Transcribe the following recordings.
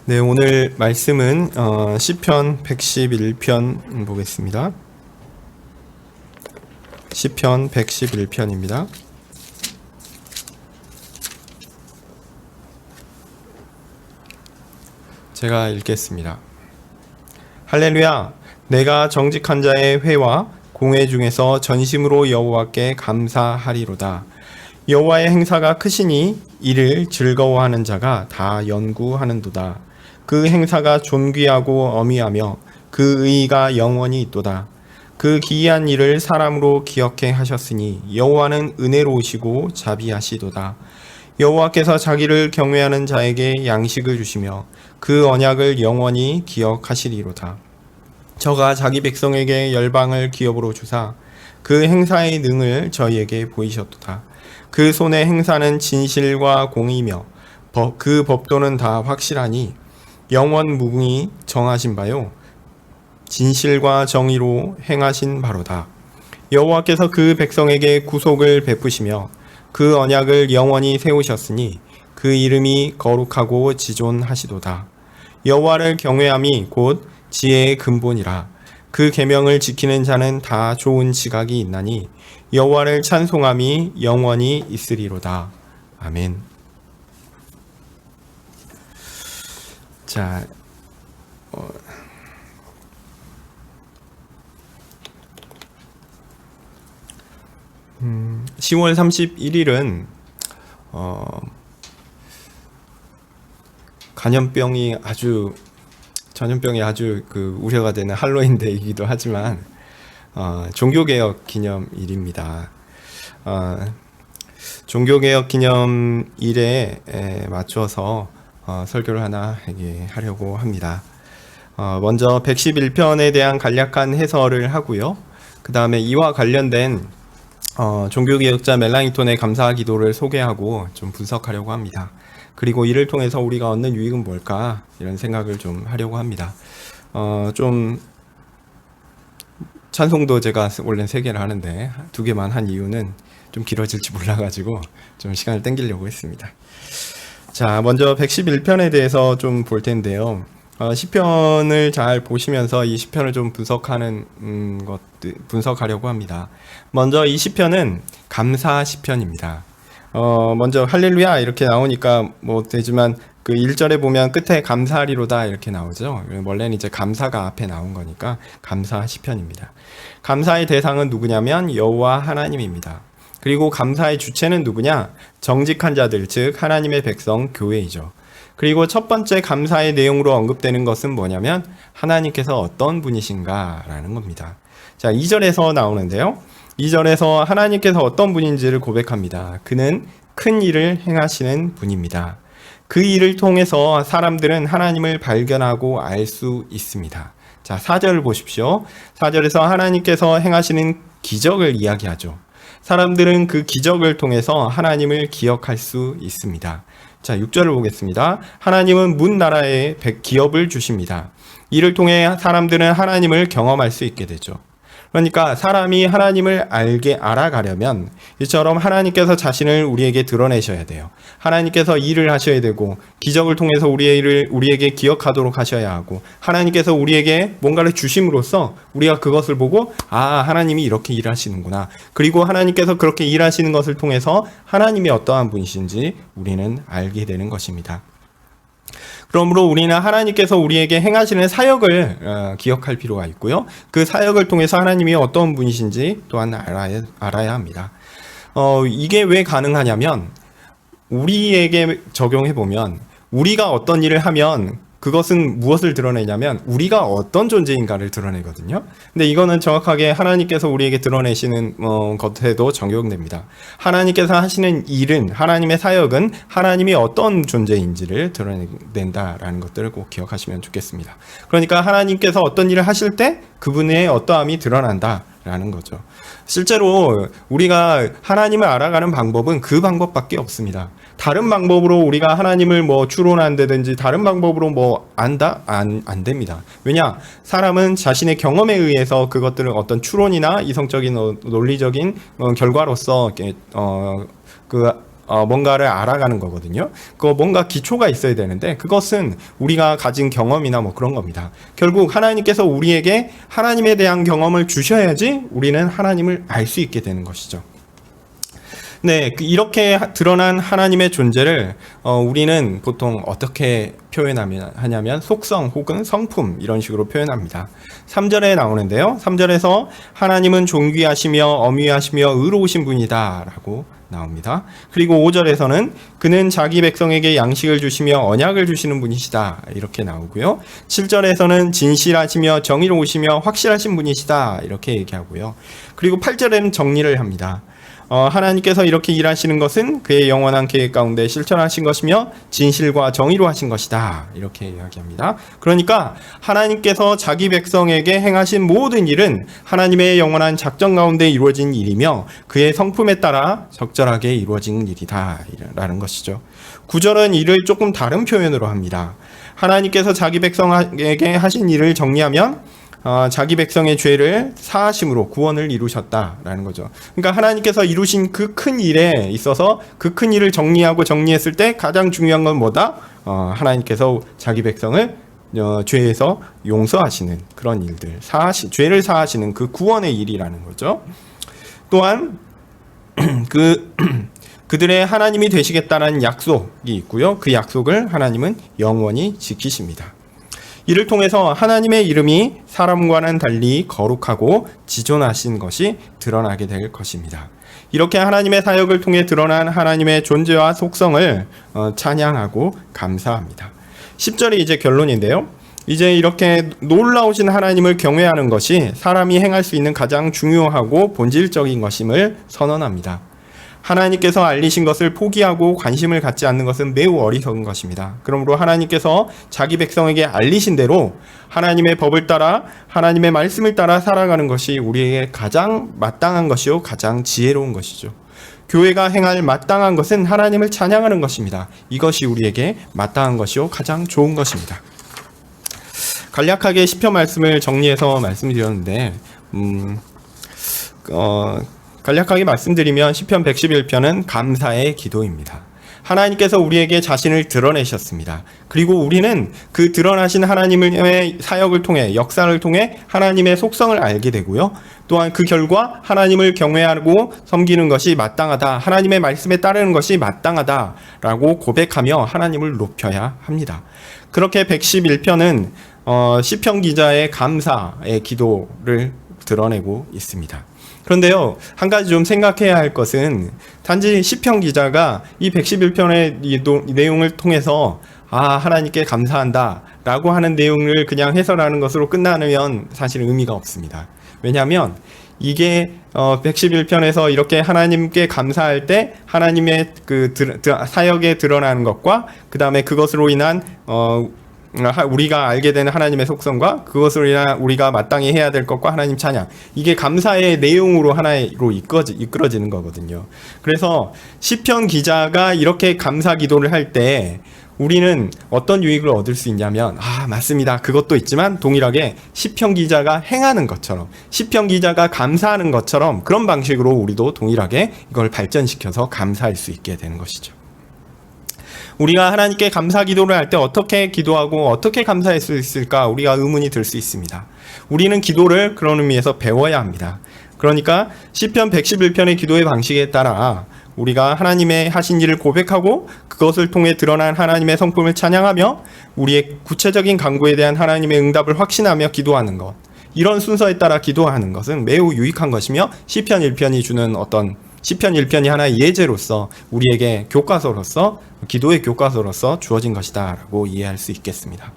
네, 오늘 말씀은 시편 111편 보겠습니다. 시편 111편입니다. 제가 읽겠습니다. 할렐루야! 내가 정직한 자의 회와 공회 중에서 전심으로 여호와께 감사하리로다. 여호와의 행사가 크시니 이를 즐거워하는 자가 다 연구하는도다. 그 행사가 존귀하고 어미하며 그 의의가 영원히 있도다. 그 기이한 일을 사람으로 기억해 하셨으니 여호와는 은혜로우시고 자비하시도다. 여호와께서 자기를 경외하는 자에게 양식을 주시며 그 언약을 영원히 기억하시리로다. 저가 자기 백성에게 열방을 기업으로 주사 그 행사의 능을 저희에게 보이셨도다. 그 손의 행사는 진실과 공의며 그 법도는 다 확실하니 영원 무궁히 정하신 바요 진실과 정의로 행하신 바로다. 여호와께서 그 백성에게 구속을 베푸시며 그 언약을 영원히 세우셨으니 그 이름이 거룩하고 지존하시도다. 여호와를 경외함이 곧 지혜의 근본이라. 그 계명을 지키는 자는 다 좋은 지각이 있나니 여호와를 찬송함이 영원히 있으리로다. 아멘. 자, 10월 31일은 전염병이 아주 우려가 되는 할로윈데이이기도 하지만 종교개혁 기념일입니다. 종교개혁 기념일에 맞춰서 설교를 하나 하려고 합니다. 먼저 111편에 대한 간략한 해설을 하고요. 그 다음에 이와 관련된 종교개혁자 멜랑이톤의 감사 기도를 소개하고 좀 분석하려고 합니다. 그리고 이를 통해서 우리가 얻는 유익은 뭘까? 이런 생각을 좀 하려고 합니다. 좀 찬송도 제가 원래 3개를 하는데 2개만 한 이유는 좀 길어질지 몰라가지고 좀 시간을 땡기려고 했습니다. 자, 먼저 111편에 대해서 좀 볼 텐데요. 시편을 잘 보시면서 이 시편을 좀 분석하려고 합니다. 먼저 이 시편은 감사 시편입니다. 먼저 할렐루야 이렇게 나오니까 되지만 그 1절에 보면 끝에 감사하리로다 이렇게 나오죠. 원래는 이제 감사가 앞에 나온 거니까 감사 시편입니다. 감사의 대상은 누구냐면 여호와 하나님입니다. 그리고 감사의 주체는 누구냐? 정직한 자들, 즉 하나님의 백성 교회이죠. 그리고 첫 번째 감사의 내용으로 언급되는 것은 뭐냐면 하나님께서 어떤 분이신가라는 겁니다. 자, 2절에서 나오는데요. 2절에서 하나님께서 어떤 분인지를 고백합니다. 그는 큰 일을 행하시는 분입니다. 그 일을 통해서 사람들은 하나님을 발견하고 알 수 있습니다. 자, 4절을 보십시오. 4절에서 하나님께서 행하시는 기적을 이야기하죠. 사람들은 그 기적을 통해서 하나님을 기억할 수 있습니다. 자, 6절을 보겠습니다. 하나님은 문 나라에 기업을 주십니다. 이를 통해 사람들은 하나님을 경험할 수 있게 되죠. 그러니까 사람이 하나님을 알아가려면 이처럼 하나님께서 자신을 우리에게 드러내셔야 돼요. 하나님께서 일을 하셔야 되고 기적을 통해서 우리에게 기억하도록 하셔야 하고 하나님께서 우리에게 뭔가를 주심으로써 우리가 그것을 보고 하나님이 이렇게 일하시는구나. 그리고 하나님께서 그렇게 일하시는 것을 통해서 하나님이 어떠한 분이신지 우리는 알게 되는 것입니다. 그러므로 우리는 하나님께서 우리에게 행하시는 사역을 기억할 필요가 있고요. 그 사역을 통해서 하나님이 어떤 분이신지 또한 알아야 합니다. 이게 왜 가능하냐면 우리에게 적용해보면 우리가 어떤 일을 하면 그것은 무엇을 드러내냐면 우리가 어떤 존재인가를 드러내거든요. 근데 이거는 정확하게 하나님께서 우리에게 드러내시는 것에도 적용됩니다. 하나님께서 하시는 일은, 하나님의 사역은 하나님이 어떤 존재인지를 드러낸다라는 것들을 꼭 기억하시면 좋겠습니다. 그러니까 하나님께서 어떤 일을 하실 때 그분의 어떠함이 드러난다라는 거죠. 실제로 우리가 하나님을 알아가는 방법은 그 방법밖에 없습니다. 다른 방법으로 우리가 하나님을 추론한다든지 다른 방법으로 안다? 안 됩니다. 왜냐? 사람은 자신의 경험에 의해서 그것들을 어떤 추론이나 이성적인 논리적인 결과로서 뭔가를 알아가는 거거든요. 그거 뭔가 기초가 있어야 되는데 그것은 우리가 가진 경험이나 뭐 그런 겁니다. 결국 하나님께서 우리에게 하나님에 대한 경험을 주셔야지 우리는 하나님을 알 수 있게 되는 것이죠. 네, 이렇게 드러난 하나님의 존재를 우리는 보통 어떻게 하냐면 속성 혹은 성품 이런 식으로 표현합니다. 3절에 나오는데요. 3절에서 하나님은 존귀하시며 엄위하시며 의로우신 분이다 라고 나옵니다. 그리고 5절에서는 그는 자기 백성에게 양식을 주시며 언약을 주시는 분이시다 이렇게 나오고요. 7절에서는 진실하시며 정의로우시며 확실하신 분이시다 이렇게 얘기하고요. 그리고 8절에는 정리를 합니다. 하나님께서 이렇게 일하시는 것은 그의 영원한 계획 가운데 실천하신 것이며 진실과 정의로 하신 것이다 이렇게 이야기합니다. 그러니까 하나님께서 자기 백성에게 행하신 모든 일은 하나님의 영원한 작정 가운데 이루어진 일이며 그의 성품에 따라 적절하게 이루어진 일이다 라는 것이죠. 9절은 이를 조금 다른 표현으로 합니다. 하나님께서 자기 백성에게 하신 일을 정리하면 자기 백성의 죄를 사하심으로 구원을 이루셨다라는 거죠. 그러니까 하나님께서 이루신 그 큰 일에 있어서 그 큰 일을 정리했을 때 가장 중요한 건 뭐다? 하나님께서 자기 백성을 죄에서 용서하시는 그런 일들, 죄를 사하시는 그 구원의 일이라는 거죠. 또한 그들의 하나님이 되시겠다는 약속이 있고요. 그 약속을 하나님은 영원히 지키십니다. 이를 통해서 하나님의 이름이 사람과는 달리 거룩하고 지존하신 것이 드러나게 될 것입니다. 이렇게 하나님의 사역을 통해 드러난 하나님의 존재와 속성을 찬양하고 감사합니다. 10절이 이제 결론인데요. 이제 이렇게 놀라우신 하나님을 경외하는 것이 사람이 행할 수 있는 가장 중요하고 본질적인 것임을 선언합니다. 하나님께서 알리신 것을 포기하고 관심을 갖지 않는 것은 매우 어리석은 것입니다. 그러므로 하나님께서 자기 백성에게 알리신 대로 하나님의 법을 따라 하나님의 말씀을 따라 살아가는 것이 우리에게 가장 마땅한 것이요 가장 지혜로운 것이죠. 교회가 행할 마땅한 것은 하나님을 찬양하는 것입니다. 이것이 우리에게 마땅한 것이요 가장 좋은 것입니다. 간략하게 시편 말씀을 정리해서 말씀드렸는데 간략하게 말씀드리면 시편 111편은 감사의 기도입니다. 하나님께서 우리에게 자신을 드러내셨습니다. 그리고 우리는 그 드러나신 하나님의 사역을 통해 역사를 통해 하나님의 속성을 알게 되고요. 또한 그 결과 하나님을 경외하고 섬기는 것이 마땅하다. 하나님의 말씀에 따르는 것이 마땅하다라고 고백하며 하나님을 높여야 합니다. 그렇게 111편은 시편 기자의 감사의 기도를 드러내고 있습니다. 그런데요, 한 가지 좀 생각해야 할 것은 단지 시편 기자가 이 111편의 이 내용을 통해서 하나님께 감사한다 라고 하는 내용을 그냥 해설하는 것으로 끝나면 사실 의미가 없습니다. 왜냐하면 이게 111편에서 이렇게 하나님께 감사할 때 하나님의 그 사역에 드러나는 것과 그 다음에 그것으로 인한 우리가 알게 되는 하나님의 속성과 그것으로 인한 우리가 마땅히 해야 될 것과 하나님 찬양, 이게 감사의 내용으로 하나로 이끌어지는 거거든요. 그래서 시편 기자가 이렇게 감사 기도를 할 때 우리는 어떤 유익을 얻을 수 있냐면 맞습니다. 그것도 있지만 동일하게 시편 기자가 행하는 것처럼, 시편 기자가 감사하는 것처럼 그런 방식으로 우리도 동일하게 이걸 발전시켜서 감사할 수 있게 되는 것이죠. 우리가 하나님께 감사 기도를 할 때 어떻게 기도하고 어떻게 감사할 수 있을까 우리가 의문이 들 수 있습니다. 우리는 기도를 그런 의미에서 배워야 합니다. 그러니까 시편 111편의 기도의 방식에 따라 우리가 하나님의 하신 일을 고백하고 그것을 통해 드러난 하나님의 성품을 찬양하며 우리의 구체적인 간구에 대한 하나님의 응답을 확신하며 기도하는 것, 이런 순서에 따라 기도하는 것은 매우 유익한 것이며 시편 1편이 주는 시편 1편이 하나의 예제로서 우리에게 교과서로서, 기도의 교과서로서 주어진 것이다 라고 이해할 수 있겠습니다.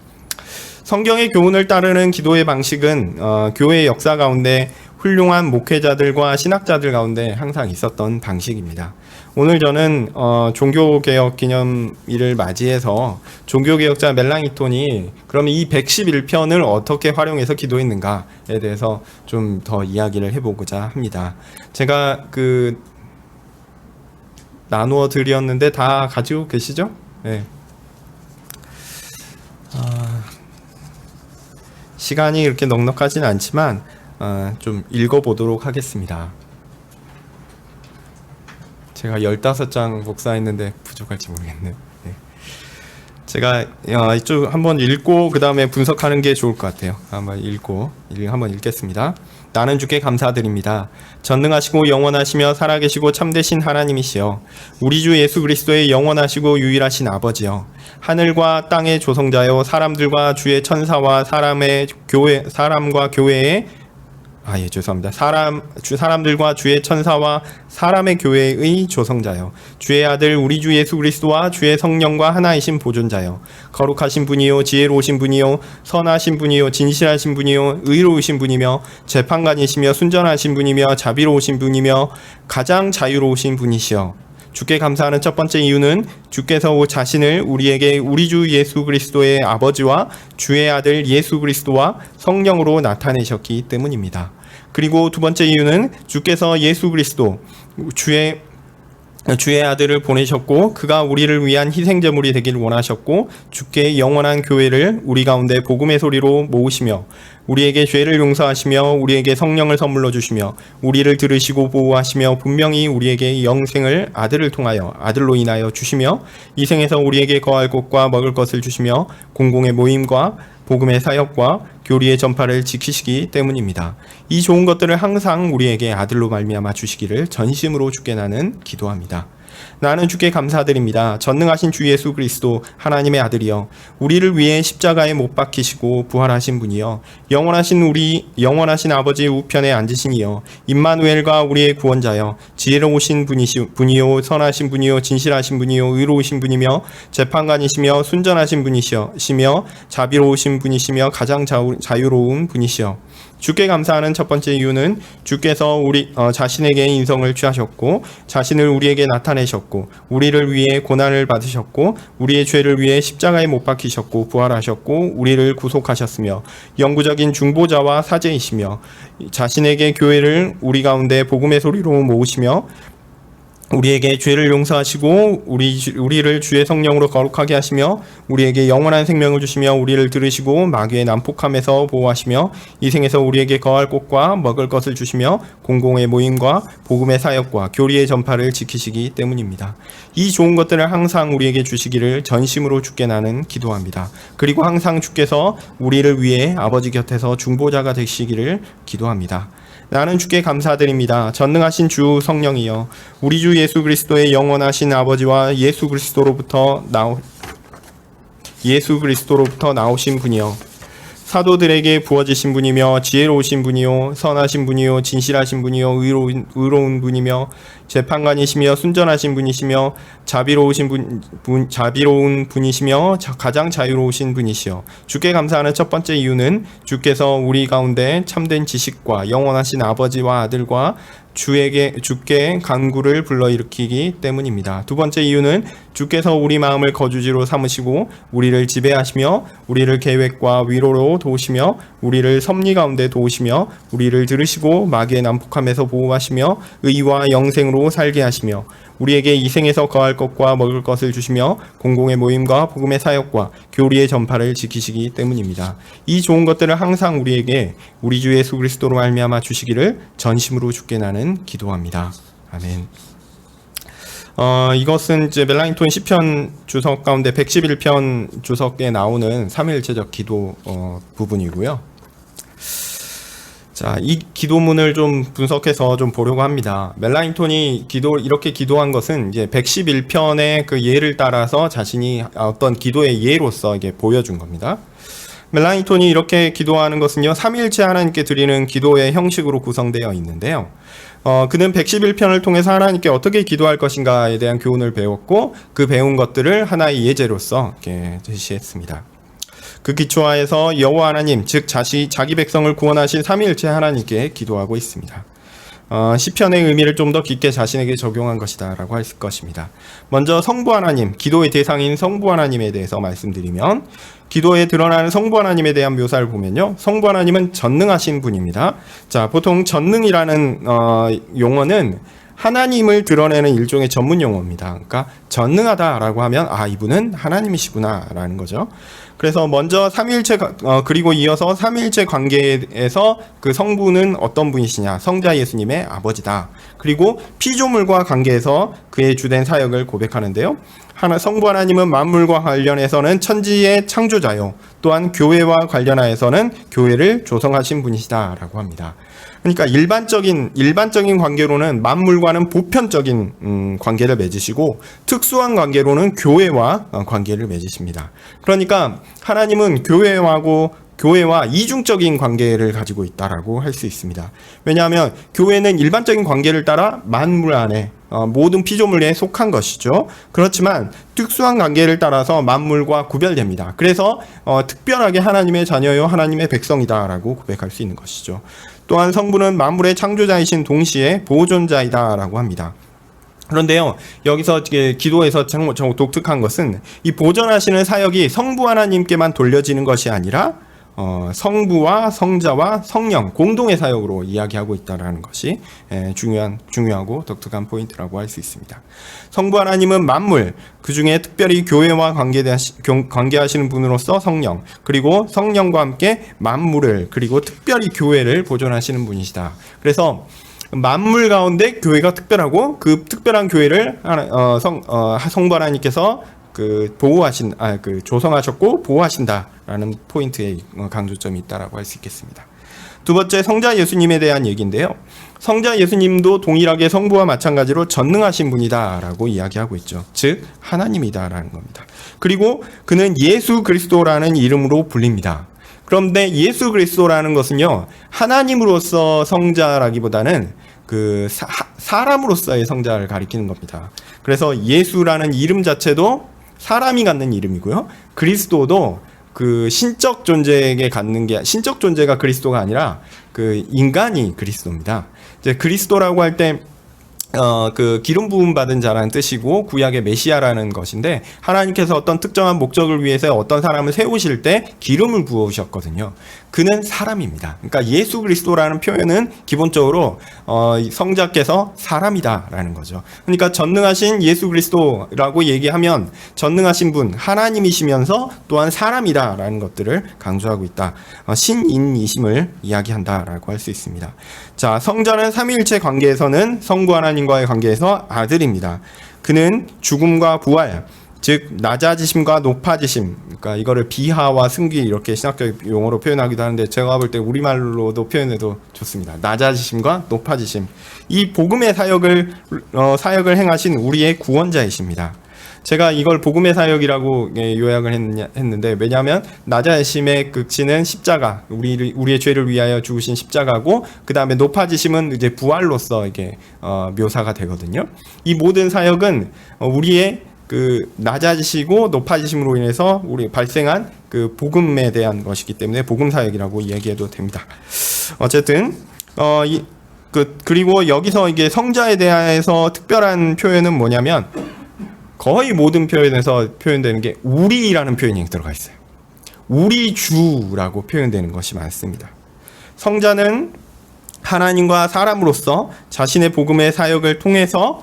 성경의 교훈을 따르는 기도의 방식은 교회의 역사 가운데 훌륭한 목회자들과 신학자들 가운데 항상 있었던 방식입니다. 오늘 저는 종교개혁 기념일을 맞이해서 종교개혁자 멜랑이톤이 그럼 이 111편을 어떻게 활용해서 기도했는가에 대해서 좀 더 이야기를 해보고자 합니다. 제가 나누어 드렸는데 다 가지고 계시죠? 네. 시간이 이렇게 넉넉하지는 않지만 좀 읽어보도록 하겠습니다. 제가 15장 복사했는데 부족할지 모르겠네요. 네. 제가 이쪽 한번 읽고 그 다음에 분석하는 게 좋을 것 같아요. 한번 읽겠습니다. 나는 주께 감사드립니다. 전능하시고 영원하시며 살아계시고 참되신 하나님이시여, 우리 주 예수 그리스도의 영원하시고 유일하신 아버지여, 하늘과 땅의 조성자여, 사람들과 주의 천사와 사람과 교회의 사람들과 주의 천사와 사람의 교회의 조성자여, 주의 아들 우리 주 예수 그리스도와 주의 성령과 하나이신 보존자여, 거룩하신 분이요 지혜로우신 분이요 선하신 분이요 진실하신 분이요 의로우신 분이며 재판관이시며 순전하신 분이며 자비로우신 분이며 가장 자유로우신 분이시여, 주께 감사하는 첫 번째 이유는 주께서 자신을 우리에게 우리 주 예수 그리스도의 아버지와 주의 아들 예수 그리스도와 성령으로 나타내셨기 때문입니다. 그리고 두 번째 이유는 주께서 예수 그리스도 주의 아들을 보내셨고 그가 우리를 위한 희생제물이 되기를 원하셨고, 주께 영원한 교회를 우리 가운데 복음의 소리로 모으시며 우리에게 죄를 용서하시며 우리에게 성령을 선물로 주시며 우리를 들으시고 보호하시며 분명히 우리에게 영생을 아들로 인하여 주시며 이 생에서 우리에게 거할 곳과 먹을 것을 주시며 공공의 모임과 복음의 사역과 교리의 전파를 지키시기 때문입니다. 이 좋은 것들을 항상 우리에게 아들로 말미암아 주시기를 전심으로 주께 나는 기도합니다. 나는 주께 감사드립니다. 전능하신 주 예수 그리스도 하나님의 아들이여, 우리를 위해 십자가에 못 박히시고 부활하신 분이여, 영원하신 아버지 우편에 앉으시니여, 임마누엘과 우리의 구원자여, 지혜로우신 분이요 선하신 분이요 진실하신 분이요 의로우신 분이며 재판관이시며 순전하신 분이시며 자비로우신 분이시며 가장 자유로운 분이시여. 주께 감사하는 첫 번째 이유는 주께서 자신에게 인성을 취하셨고 자신을 우리에게 나타내셨고 우리를 위해 고난을 받으셨고 우리의 죄를 위해 십자가에 못 박히셨고 부활하셨고 우리를 구속하셨으며 영구적인 중보자와 사제이시며 자신에게 교회를 우리 가운데 복음의 소리로 모으시며 우리에게 죄를 용서하시고 우리를 주의 성령으로 거룩하게 하시며 우리에게 영원한 생명을 주시며 우리를 들으시고 마귀의 난폭함에서 보호하시며 이 생에서 우리에게 거할 곳과 먹을 것을 주시며 공공의 모임과 복음의 사역과 교리의 전파를 지키시기 때문입니다. 이 좋은 것들을 항상 우리에게 주시기를 전심으로 주께 나는 기도합니다. 그리고 항상 주께서 우리를 위해 아버지 곁에서 중보자가 되시기를 기도합니다. 나는 주께 감사드립니다. 전능하신 주 성령이여, 우리 주 예수 그리스도의 영원하신 아버지와 예수 그리스도로부터 나오신 분이여, 사도들에게 부어지신 분이며 지혜로우신 분이요 선하신 분이요 진실하신 분이요 의로운 분이며 재판관이시며 순전하신 분이시며 자비로운 분이시며 가장 자유로우신 분이시여. 주께 감사하는 첫 번째 이유는 주께서 우리 가운데 참된 지식과 영원하신 아버지와 아들과 주께 간구를 불러일으키기 때문입니다. 두 번째 이유는 주께서 우리 마음을 거주지로 삼으시고 우리를 지배하시며 우리를 계획과 위로로 도우시며 우리를 섭리 가운데 도우시며 우리를 들으시고 마귀의 난폭함에서 보호하시며 의와 영생으로 살게 하시며 우리에게 이 생에서 거할 것과 먹을 것을 주시며 공공의 모임과 복음의 사역과 교리의 전파를 지키시기 때문입니다. 이 좋은 것들을 항상 우리에게 우리 주 예수 그리스도로 말미암아 주시기를 전심으로 주께 나는 기도합니다. 아멘. 이것은 이제 멜라니톤 시편 주석 가운데 111편 주석에 나오는 삼위일체적 기도 부분이고요. 자, 이 기도문을 좀 분석해서 좀 보려고 합니다. 멜라니톤이 이렇게 기도한 것은 이제 111편의 그 예를 따라서 자신이 어떤 기도의 예로서 이게 보여준 겁니다. 멜라니톤이 이렇게 기도하는 것은요, 삼위일체 하나님께 드리는 기도의 형식으로 구성되어 있는데요. 그는 111편을 통해서 하나님께 어떻게 기도할 것인가에 대한 교훈을 배웠고 그 배운 것들을 하나의 예제로서 이렇게 제시했습니다. 그 기초하에서 여호와 하나님, 즉 자기 백성을 구원하신 삼위일체 하나님께 기도하고 있습니다. 시편의 의미를 좀 더 깊게 자신에게 적용한 것이다 라고 할 것입니다. 먼저 성부 하나님, 기도의 대상인 성부 하나님에 대해서 말씀드리면, 기도에 드러나는 성부 하나님에 대한 묘사를 보면요, 성부 하나님은 전능하신 분입니다. 자, 보통 전능이라는 용어는 하나님을 드러내는 일종의 전문 용어입니다. 그러니까 전능하다라고 하면 이분은 하나님이시구나라는 거죠. 그래서 먼저 삼위일체 그리고 이어서 삼위일체 관계에서 그 성부는 어떤 분이시냐? 성자 예수님의 아버지다. 그리고 피조물과 관계에서 그의 주된 사역을 고백하는데요. 성부 하나님은 만물과 관련해서는 천지의 창조자요. 또한 교회와 관련하여서는 교회를 조성하신 분이시다라고 합니다. 그러니까 일반적인 관계로는 만물과는 보편적인 관계를 맺으시고 특수한 관계로는 교회와 관계를 맺으십니다. 그러니까 하나님은 교회와 이중적인 관계를 가지고 있다라고 할 수 있습니다. 왜냐하면 교회는 일반적인 관계를 따라 만물 안에 모든 피조물에 속한 것이죠. 그렇지만 특수한 관계를 따라서 만물과 구별됩니다. 그래서 특별하게 하나님의 자녀요 하나님의 백성이다라고 고백할 수 있는 것이죠. 또한 성부는 만물의 창조자이신 동시에 보존자이다라고 합니다. 그런데요, 여기서 기도에서 정말 독특한 것은 이 보존하시는 사역이 성부 하나님께만 돌려지는 것이 아니라 성부와 성자와 성령 공동의 사역으로 이야기하고 있다는 것이 중요하고 독특한 포인트라고 할 수 있습니다. 성부 하나님은 만물, 그 중에 특별히 교회와 관계하시는 분으로서 성령, 그리고 성령과 함께 만물을, 그리고 특별히 교회를 보존하시는 분이시다. 그래서 만물 가운데 교회가 특별하고 그 특별한 교회를 성부 하나님께서 조성하셨고 보호하신다라는 포인트에 강조점이 있다라고 할 수 있겠습니다. 두 번째, 성자 예수님에 대한 얘기인데요. 성자 예수님도 동일하게 성부와 마찬가지로 전능하신 분이다라고 이야기하고 있죠. 즉 하나님이다라는 겁니다. 그리고 그는 예수 그리스도라는 이름으로 불립니다. 그런데 예수 그리스도라는 것은요, 하나님으로서 성자라기보다는 사람으로서의 성자를 가리키는 겁니다. 그래서 예수라는 이름 자체도 사람이 갖는 이름이고요. 그리스도도 신적 존재가 그리스도가 아니라 인간이 그리스도입니다. 이제 그리스도라고 할 때 기름 부음 받은 자라는 뜻이고 구약의 메시아라는 것인데, 하나님께서 어떤 특정한 목적을 위해서 어떤 사람을 세우실 때 기름을 부으셨거든요. 그는 사람입니다. 그러니까 예수 그리스도라는 표현은 기본적으로 성자께서 사람이다라는 거죠. 그러니까 전능하신 예수 그리스도라고 얘기하면 전능하신 분, 하나님이시면서 또한 사람이다라는 것들을 강조하고 있다. 신인이심을 이야기한다라고 할 수 있습니다. 자, 성자는 삼위일체 관계에서는 성부 하나님과의 관계에서 아들입니다. 그는 죽음과 부활, 즉 낮아지심과 높아지심, 그러니까 이거를 비하와 승기 이렇게 신학적 용어로 표현하기도 하는데, 제가 볼 때 우리말로도 표현해도 좋습니다. 낮아지심과 높아지심, 이 복음의 사역을 행하신 우리의 구원자이십니다. 제가 이걸 복음의 사역이라고 요약을 했는데, 왜냐하면 낮아지심의 극치는 십자가, 우리의 죄를 위하여 죽으신 십자가고, 그 다음에 높아지심은 이제 부활로서 이게 묘사가 되거든요. 이 모든 사역은 우리의 낮아지시고 높아지심으로 인해서 우리 발생한 복음에 대한 것이기 때문에 복음 사역이라고 이야기해도 됩니다. 어쨌든 그리고 여기서 이게 성자에 대해서 특별한 표현은 뭐냐면, 거의 모든 표현에서 표현되는 게 우리라는 표현이 들어가 있어요. 우리 주라고 표현되는 것이 많습니다. 성자는 하나님과 사람으로서 자신의 복음의 사역을 통해서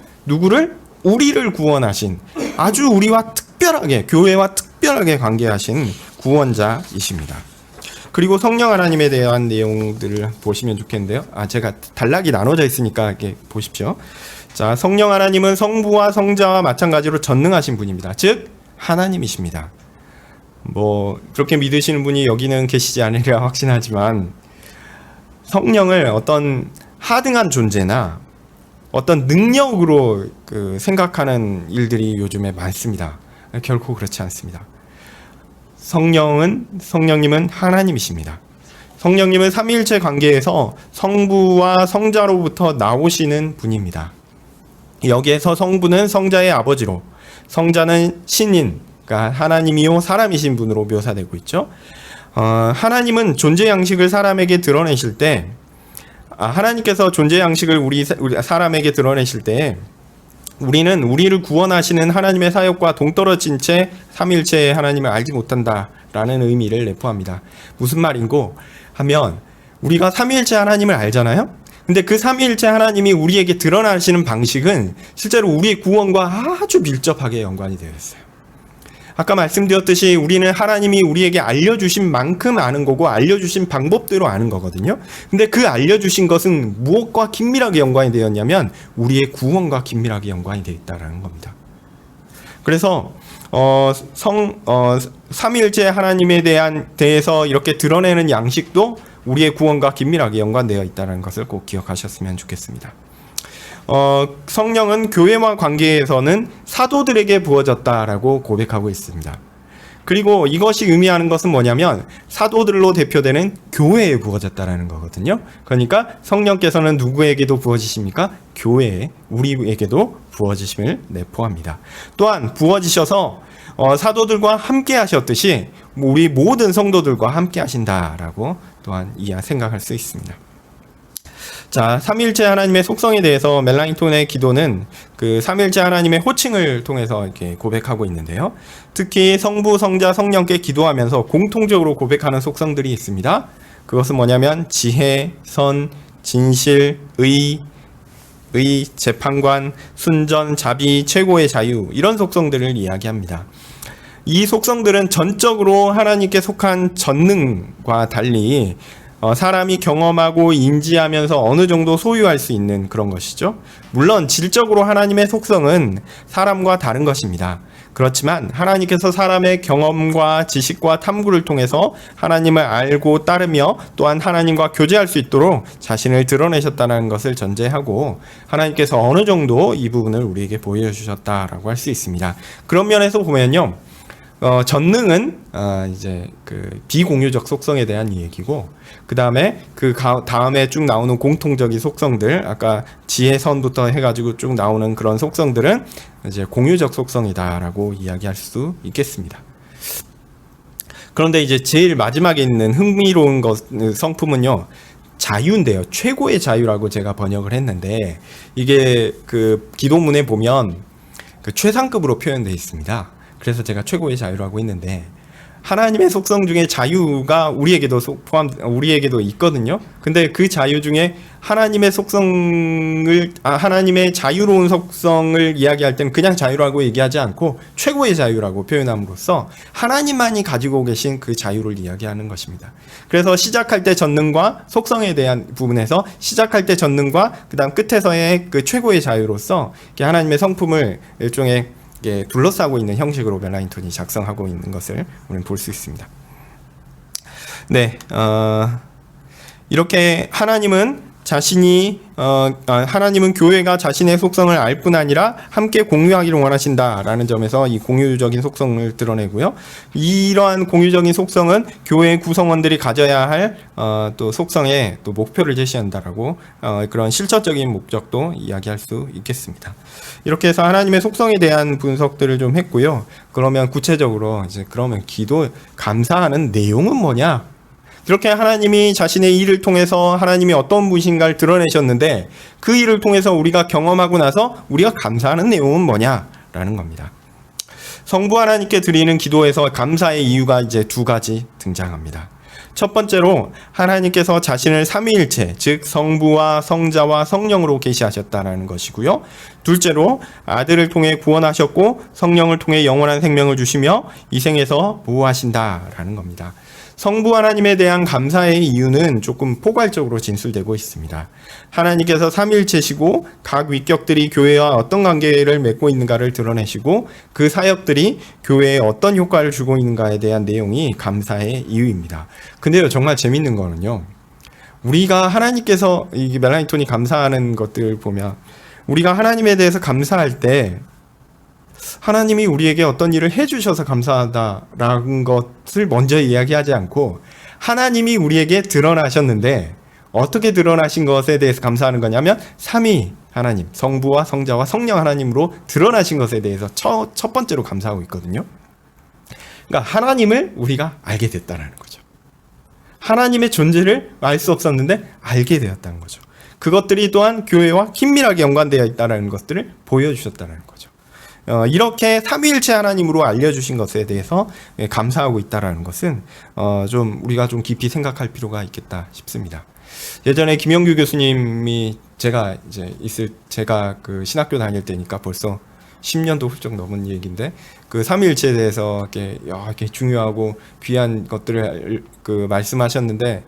우리를 구원하신, 아주 우리와 특별하게, 교회와 특별하게 관계하신 구원자이십니다. 그리고 성령 하나님에 대한 내용들을 보시면 좋겠는데요. 제가 단락이 나눠져 있으니까 이렇게 보십시오. 자, 성령 하나님은 성부와 성자와 마찬가지로 전능하신 분입니다. 즉 하나님이십니다. 그렇게 믿으시는 분이 여기는 계시지 않으리라 확신하지만, 성령을 어떤 하등한 존재나 어떤 능력으로 생각하는 일들이 요즘에 많습니다. 결코 그렇지 않습니다. 성령님은 하나님이십니다. 성령님은 삼위일체 관계에서 성부와 성자로부터 나오시는 분입니다. 여기에서 성부는 성자의 아버지로, 성자는 신인, 그러니까 하나님이요 사람이신 분으로 묘사되고 있죠. 하나님은 존재 양식을 사람에게 드러내실 때, 하나님께서 존재 양식을 우리 사람에게 드러내실 때, 우리는 우리를 구원하시는 하나님의 사역과 동떨어진 채 삼위일체의 하나님을 알지 못한다라는 의미를 내포합니다. 무슨 말인고 하면, 우리가 삼위일체 하나님을 알잖아요. 근데 그 삼위일체 하나님이 우리에게 드러나시는 방식은 실제로 우리의 구원과 아주 밀접하게 연관이 되어 있어요. 아까 말씀드렸듯이 우리는 하나님이 우리에게 알려주신 만큼 아는 거고 알려주신 방법대로 아는 거거든요. 근데 그 알려주신 것은 무엇과 긴밀하게 연관이 되었냐면 우리의 구원과 긴밀하게 연관이 되어 있다는 겁니다. 그래서 삼위일체 하나님에 대해서 이렇게 드러내는 양식도 우리의 구원과 긴밀하게 연관되어 있다는 것을 꼭 기억하셨으면 좋겠습니다. 성령은 교회와 관계에서는 사도들에게 부어졌다라고 고백하고 있습니다. 그리고 이것이 의미하는 것은 뭐냐면 사도들로 대표되는 교회에 부어졌다라는 거거든요. 그러니까 성령께서는 누구에게도 부어지십니까? 교회에, 우리에게도 부어지심을 내포합니다. 또한 부어지셔서 사도들과 함께 하셨듯이 우리 모든 성도들과 함께 하신다라고 또한 생각할 수 있습니다. 자, 삼위일체 하나님의 속성에 대해서 멜랑이톤의 기도는 그 삼위일체 하나님의 호칭을 통해서 이렇게 고백하고 있는데요. 특히 성부, 성자, 성령께 기도하면서 공통적으로 고백하는 속성들이 있습니다. 그것은 뭐냐면 지혜, 선, 진실, 의, 재판관, 순전, 자비, 최고의 자유, 이런 속성들을 이야기합니다. 이 속성들은 전적으로 하나님께 속한 전능과 달리 사람이 경험하고 인지하면서 어느 정도 소유할 수 있는 그런 것이죠. 물론 질적으로 하나님의 속성은 사람과 다른 것입니다. 그렇지만 하나님께서 사람의 경험과 지식과 탐구를 통해서 하나님을 알고 따르며 또한 하나님과 교제할 수 있도록 자신을 드러내셨다는 것을 전제하고 하나님께서 어느 정도 이 부분을 우리에게 보여주셨다라고 할 수 있습니다. 그런 면에서 보면요, 전능은 이제 그 비공유적 속성에 대한 얘기고, 그 다음에 다음에 쭉 나오는 공통적인 속성들, 아까 지혜선부터 해가지고 쭉 나오는 그런 속성들은 이제 공유적 속성이다라고 이야기할 수 있겠습니다. 그런데 이제 제일 마지막에 있는 흥미로운 성품은요, 자유인데요. 최고의 자유라고 제가 번역을 했는데, 이게 그 기도문에 보면 그 최상급으로 표현되어 있습니다. 그래서 제가 최고의 자유라고 했는데, 하나님의 속성 중에 자유가 우리에게도 있거든요. 근데 그 자유 중에 하나님의 하나님의 자유로운 속성을 이야기할 때는 그냥 자유라고 얘기하지 않고 최고의 자유라고 표현함으로써 하나님만이 가지고 계신 그 자유를 이야기하는 것입니다. 그래서 시작할 때 전능과 속성에 대한 부분에서 시작할 때 전능과 그 다음 끝에서의 그 최고의 자유로서 하나님의 성품을 일종의 둘러싸고 있는 형식으로 멜랑이톤이 작성하고 있는 것을 우리는 볼 수 있습니다. 네, 이렇게 하나님은 교회가 자신의 속성을 알 뿐 아니라 함께 공유하기를 원하신다라는 점에서 이 공유적인 속성을 드러내고요. 이러한 공유적인 속성은 교회 구성원들이 가져야 할 또 속성의 또 목표를 제시한다라고 그런 실천적인 목적도 이야기할 수 있겠습니다. 이렇게 해서 하나님의 속성에 대한 분석들을 좀 했고요. 그러면 구체적으로 그러면 기도 감사하는 내용은 뭐냐? 그렇게 하나님이 자신의 일을 통해서 하나님이 어떤 분이신가를 드러내셨는데 그 일을 통해서 우리가 경험하고 나서 우리가 감사하는 내용은 뭐냐라는 겁니다. 성부 하나님께 드리는 기도에서 감사의 이유가 이제 두 가지 등장합니다. 첫 번째로 하나님께서 자신을 삼위일체, 즉 성부와 성자와 성령으로 계시하셨다는 것이고요. 둘째로 아들을 통해 구원하셨고 성령을 통해 영원한 생명을 주시며 이 생에서 보호하신다라는 겁니다. 성부 하나님에 대한 감사의 이유는 조금 포괄적으로 진술되고 있습니다. 하나님께서 삼위일체시고 각 위격들이 교회와 어떤 관계를 맺고 있는가를 드러내시고 그 사역들이 교회에 어떤 효과를 주고 있는가에 대한 내용이 감사의 이유입니다. 근데요, 정말 재밌는 거는요, 우리가 하나님께서 이 멜랑이톤이 감사하는 것들 보면 우리가 하나님에 대해서 감사할 때 하나님이 우리에게 어떤 일을 해주셔서 감사하다라는 것을 먼저 이야기하지 않고 하나님이 우리에게 드러나셨는데 어떻게 드러나신 것에 대해서 감사하는 거냐면 삼위 하나님, 성부와 성자와 성령 하나님으로 드러나신 것에 대해서 첫 번째로 감사하고 있거든요. 그러니까 하나님을 우리가 알게 됐다는 거죠. 하나님의 존재를 알 수 없었는데 알게 되었다는 거죠. 그것들이 또한 교회와 긴밀하게 연관되어 있다는 것들을 보여주셨다는 거죠. 이렇게 삼위일체 하나님으로 알려주신 것에 대해서 감사하고 있다는 것은 좀 우리가 좀 깊이 생각할 필요가 있겠다 싶습니다. 예전에 김영규 교수님이 제가 그 신학교 다닐 때니까 벌써 10년도 훌쩍 넘은 얘기인데, 그 삼위일체에 대해서 이렇게 중요하고 귀한 것들을 그 말씀하셨는데,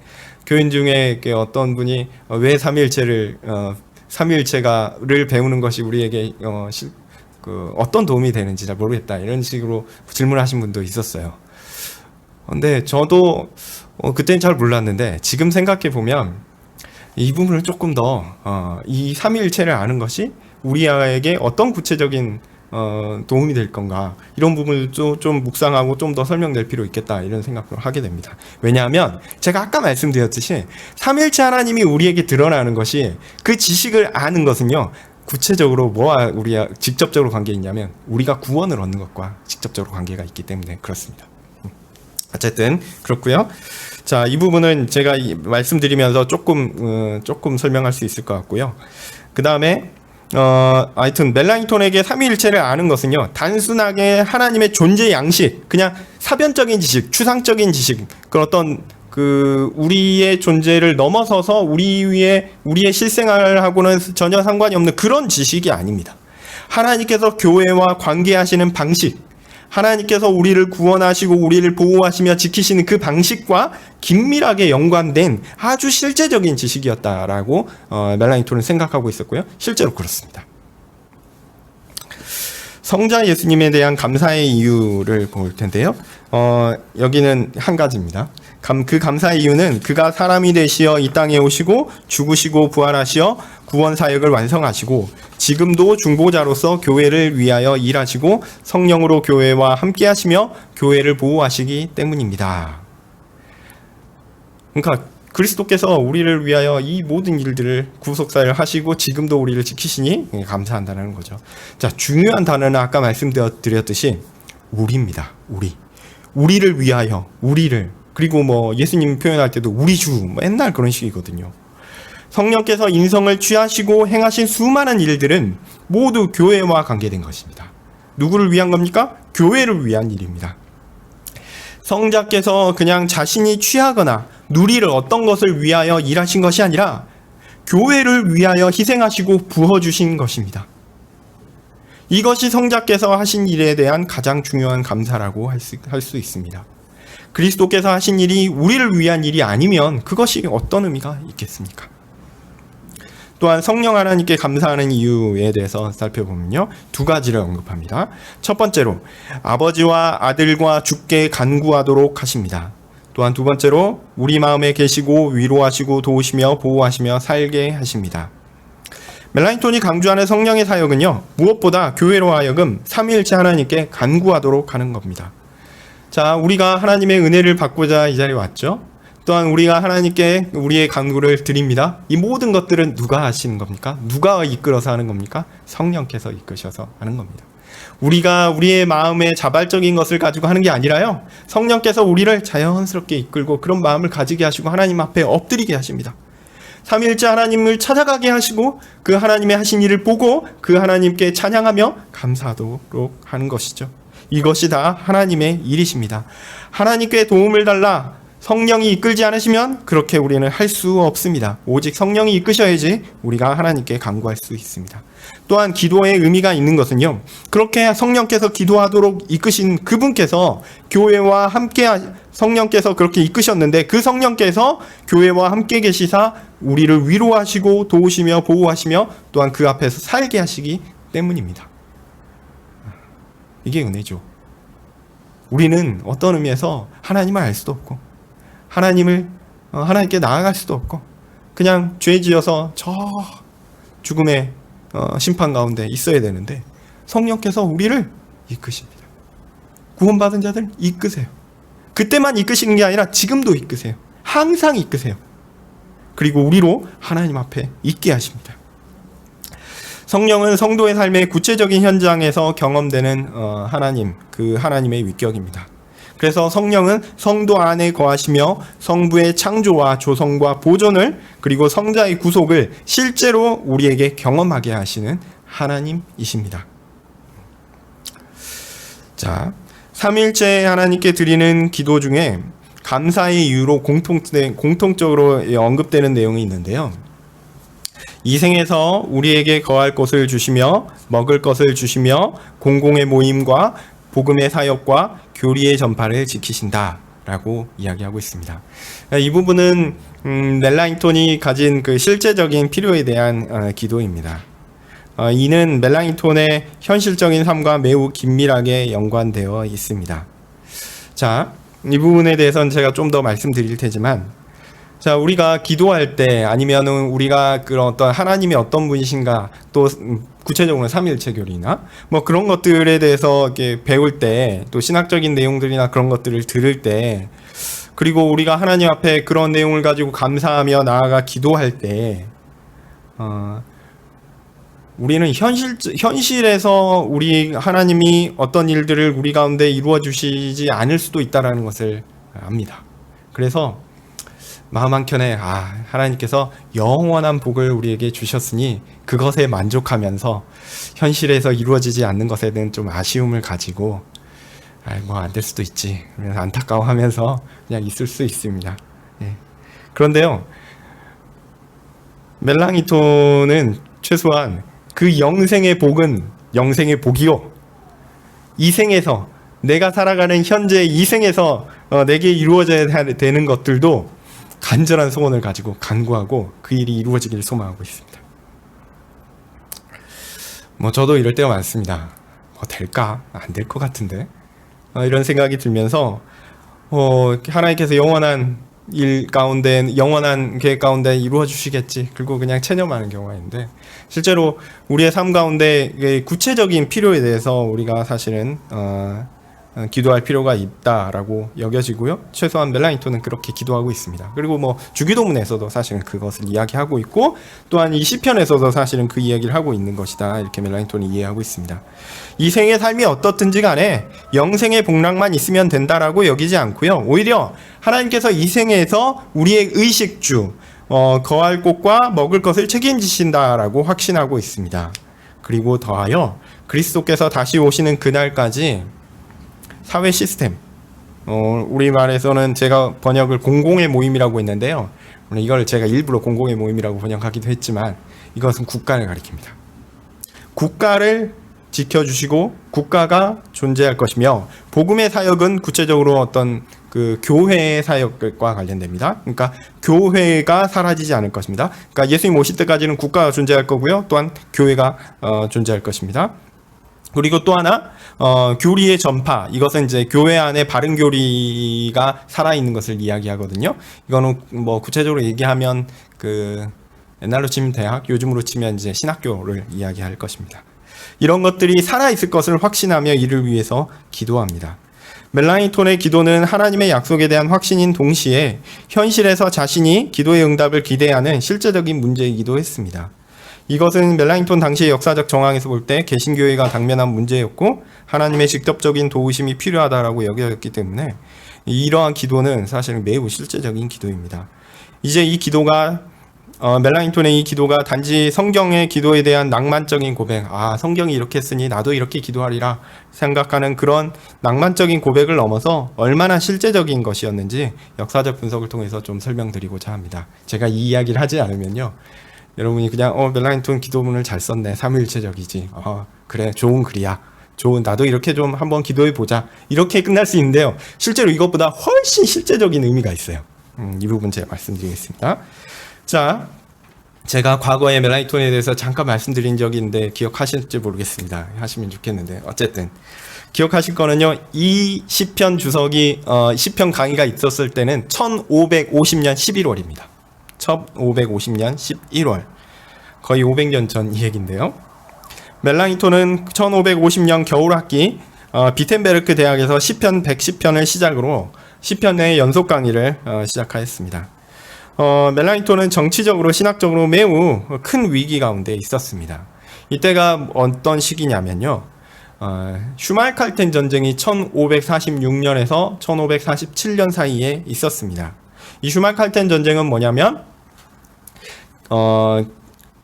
교인 중에 이렇게 어떤 분이 왜 삼위일체를 배우는 것이 우리에게 어떤 도움이 되는지 잘 모르겠다, 이런 식으로 질문하신 분도 있었어요. 근데 저도 그때는 잘 몰랐는데, 지금 생각해 보면 이 부분을 조금 더 이 삼위일체를 아는 것이 우리에게 어떤 구체적인 도움이 될 건가, 이런 부분을 좀 묵상하고 좀 더 설명될 필요 있겠다, 이런 생각을 하게 됩니다. 왜냐하면 제가 아까 말씀드렸듯이 삼위일체 하나님이 우리에게 드러나는 것이, 그 지식을 아는 것은요, 구체적으로 뭐와 우리가 직접적으로 관계 있냐면 우리가 구원을 얻는 것과 직접적으로 관계가 있기 때문에 그렇습니다. 어쨌든 그렇고요. 자, 이 부분은 제가 말씀드리면서 조금 설명할 수 있을 것 같고요. 그 다음에 하여튼 멜랑톤에게 삼위일체를 아는 것은요, 단순하게 하나님의 존재 양식, 그냥 사변적인 지식, 추상적인 지식, 어떤 우리의 존재를 넘어서서 우리의 실생활하고는 전혀 상관이 없는 그런 지식이 아닙니다. 하나님께서 교회와 관계하시는 방식, 하나님께서 우리를 구원하시고 우리를 보호하시며 지키시는 그 방식과 긴밀하게 연관된 아주 실제적인 지식이었다라고 멜랑톤은 생각하고 있었고요. 실제로 그렇습니다. 성자 예수님에 대한 감사의 이유를 볼 텐데요. 여기는 한 가지입니다. 그 감사의 이유는 그가 사람이 되시어 이 땅에 오시고 죽으시고 부활하시어 구원 사역을 완성하시고 지금도 중보자로서 교회를 위하여 일하시고 성령으로 교회와 함께 하시며 교회를 보호하시기 때문입니다. 그러니까 그리스도께서 우리를 위하여 이 모든 일들을 구속사를 하시고 지금도 우리를 지키시니 감사한다는 거죠. 자, 중요한 단어는 아까 말씀드렸듯이 우리입니다. 우리를 위하여, 그리고 예수님 표현할 때도 우리 주, 맨날 그런 식이거든요. 성령께서 인성을 취하시고 행하신 수많은 일들은 모두 교회와 관계된 것입니다. 누구를 위한 겁니까? 교회를 위한 일입니다. 성자께서 그냥 자신이 취하거나 누리를 어떤 것을 위하여 일하신 것이 아니라 교회를 위하여 희생하시고 부어주신 것입니다. 이것이 성자께서 하신 일에 대한 가장 중요한 감사라고 할 수 있습니다. 그리스도께서 하신 일이 우리를 위한 일이 아니면 그것이 어떤 의미가 있겠습니까? 또한 성령 하나님께 감사하는 이유에 대해서 살펴보면요, 두 가지를 언급합니다. 첫 번째로 아버지와 아들과 주께 간구하도록 하십니다. 또한 두 번째로 우리 마음에 계시고 위로하시고 도우시며 보호하시며 살게 하십니다. 멜랑톤이 강조하는 성령의 사역은요, 무엇보다 교회로 하여금 삼위일체 하나님께 간구하도록 하는 겁니다. 자, 우리가 하나님의 은혜를 받고자 이 자리에 왔죠. 또한 우리가 하나님께 우리의 간구를 드립니다. 이 모든 것들은 누가 하시는 겁니까? 누가 이끌어서 하는 겁니까? 성령께서 이끄셔서 하는 겁니다. 우리가 우리의 마음의 자발적인 것을 가지고 하는 게 아니라요, 성령께서 우리를 자연스럽게 이끌고 그런 마음을 가지게 하시고 하나님 앞에 엎드리게 하십니다. 삼위일체 하나님을 찾아가게 하시고 그 하나님의 하신 일을 보고 그 하나님께 찬양하며 감사하도록 하는 것이죠. 이것이 다 하나님의 일이십니다. 하나님께 도움을 달라 성령이 이끌지 않으시면 그렇게 우리는 할 수 없습니다. 오직 성령이 이끄셔야지 우리가 하나님께 간구할 수 있습니다. 또한 기도의 의미가 있는 것은요, 그렇게 성령께서 기도하도록 이끄신 그분께서 교회와 함께 성령께서 그렇게 이끄셨는데 그 성령께서 교회와 함께 계시사 우리를 위로하시고 도우시며 보호하시며 또한 그 앞에서 살게 하시기 때문입니다. 이게 은혜죠. 우리는 어떤 의미에서 하나님을 알 수도 없고 하나님께 나아갈 수도 없고 그냥 죄 지어서 저 죽음의 심판 가운데 있어야 되는데 성령께서 우리를 이끄십니다. 구원받은 자들 이끄세요. 그때만 이끄시는 게 아니라 지금도 이끄세요. 항상 이끄세요. 그리고 우리로 하나님 앞에 있게 하십니다. 성령은 성도의 삶의 구체적인 현장에서 경험되는 그 하나님의 위격입니다. 그래서 성령은 성도 안에 거하시며 성부의 창조와 조성과 보존을 그리고 성자의 구속을 실제로 우리에게 경험하게 하시는 하나님이십니다. 자, 삼위일체 하나님께 드리는 기도 중에 감사의 이유로 공통적으로 언급되는 내용이 있는데요. 이 생에서 우리에게 거할 것을 주시며 먹을 것을 주시며 공공의 모임과 복음의 사역과 교리의 전파를 지키신다라고 이야기하고 있습니다. 이 부분은 멜랑이톤이 가진 그 실제적인 필요에 대한 기도입니다. 이는 멜랑이톤의 현실적인 삶과 매우 긴밀하게 연관되어 있습니다. 자, 이 부분에 대해서는 제가 좀 더 말씀드릴 테지만, 자, 우리가 기도할 때 아니면은 우리가 그런 어떤 하나님이 어떤 분이신가, 또 구체적으로 삼위일체 교리나 뭐 그런 것들에 대해서 이렇게 배울 때, 또 신학적인 내용들이나 그런 것들을 들을 때, 그리고 우리가 하나님 앞에 그런 내용을 가지고 감사하며 나아가 기도할 때, 우리는 현실에서 우리 하나님이 어떤 일들을 우리 가운데 이루어 주시지 않을 수도 있다라는 것을 압니다. 그래서 마음 한켠에 하나님께서 영원한 복을 우리에게 주셨으니 그것에 만족하면서 현실에서 이루어지지 않는 것에 대한 좀 아쉬움을 가지고 뭐 안 될 수도 있지, 그래서 안타까워하면서 그냥 있을 수 있습니다. 예. 그런데요, 멜랑이톤은 최소한 그 영생의 복은 영생의 복이요, 이 생에서 내가 살아가는 현재 이 생에서 내게 이루어져야 되는 것들도 간절한 소원을 가지고 간구하고 그 일이 이루어지기를 소망하고 있습니다. 뭐 저도 이럴 때가 많습니다. 될까? 안 될 것 같은데, 이런 생각이 들면서 하나님께서 영원한 일 가운데, 영원한 계획 가운데 이루어 주시겠지, 그리고 그냥 체념하는 경우가 있는데, 실제로 우리의 삶 가운데 구체적인 필요에 대해서 우리가 사실은 기도할 필요가 있다라고 여겨지고요. 최소한 멜랑이톤은 그렇게 기도하고 있습니다. 그리고 뭐 주기도문에서도 사실은 그것을 이야기하고 있고, 또한 이 시편에서도 사실은 그 이야기를 하고 있는 것이다, 이렇게 멜랑이톤이 이해하고 있습니다. 이 생의 삶이 어떻든지 간에 영생의 복락만 있으면 된다라고 여기지 않고요, 오히려 하나님께서 이 생에서 우리의 의식주, 거할 곳과 먹을 것을 책임지신다라고 확신하고 있습니다. 그리고 더하여 그리스도께서 다시 오시는 그날까지 사회 시스템, 우리말에서는 제가 번역을 공공의 모임이라고 했는데요, 이걸 제가 일부러 공공의 모임이라고 번역하기도 했지만 이것은 국가를 가리킵니다. 국가를 지켜주시고 국가가 존재할 것이며, 복음의 사역은 구체적으로 어떤 그 교회의 사역과 관련됩니다. 그러니까 교회가 사라지지 않을 것입니다. 그러니까 예수님 오실 때까지는 국가가 존재할 거고요, 또한 교회가 존재할 것입니다. 그리고 또 하나, 교리의 전파, 이것은 이제 교회 안에 바른 교리가 살아있는 것을 이야기하거든요. 이거는 뭐 구체적으로 얘기하면 그 옛날로 치면 대학, 요즘으로 치면 이제 신학교를 이야기할 것입니다. 이런 것들이 살아있을 것을 확신하며 이를 위해서 기도합니다. 멜랑이톤의 기도는 하나님의 약속에 대한 확신인 동시에 현실에서 자신이 기도의 응답을 기대하는 실제적인 문제이기도 했습니다. 이것은 멜랑이톤 당시의 역사적 정황에서 볼 때 개신교회가 당면한 문제였고, 하나님의 직접적인 도우심이 필요하다라고 여겨졌기 때문에 이러한 기도는 사실은 매우 실제적인 기도입니다. 이제 이 기도가 멜랑이톤의 이 기도가 단지 성경의 기도에 대한 낭만적인 고백, 성경이 이렇게 했으니 나도 이렇게 기도하리라 생각하는 그런 낭만적인 고백을 넘어서 얼마나 실제적인 것이었는지 역사적 분석을 통해서 좀 설명드리고자 합니다. 제가 이 이야기를 하지 않으면요, 여러분이 그냥 멜랑이톤 기도문을 잘 썼네, 삼위일체적이지, 그래, 좋은 글이야, 나도 이렇게 좀 한번 기도해 보자, 이렇게 끝날 수 있는데요, 실제로 이것보다 훨씬 실제적인 의미가 있어요. 이 부분 제가 말씀드리겠습니다. 자, 제가 과거에 멜랑이톤에 대해서 잠깐 말씀드린 적이 있는데 기억하실지 모르겠습니다. 하시면 좋겠는데, 어쨌든 기억하실 거는요, 이 시편 주석이 시편 강의가 있었을 때는 1550년 11월입니다. 1550년 11월, 거의 500년 전 얘기인데요, 멜랑이톤은 1550년 겨울학기 비텐베르크 대학에서 시편 110편을 시작으로 시편의 연속 강의를 시작하였습니다. 멜랑이톤은 정치적으로 신학적으로 매우 큰 위기 가운데 있었습니다. 이때가 어떤 시기냐면요, 슈말칼텐 전쟁이 1546년에서 1547년 사이에 있었습니다. 이 슈말칼텐 전쟁은 뭐냐면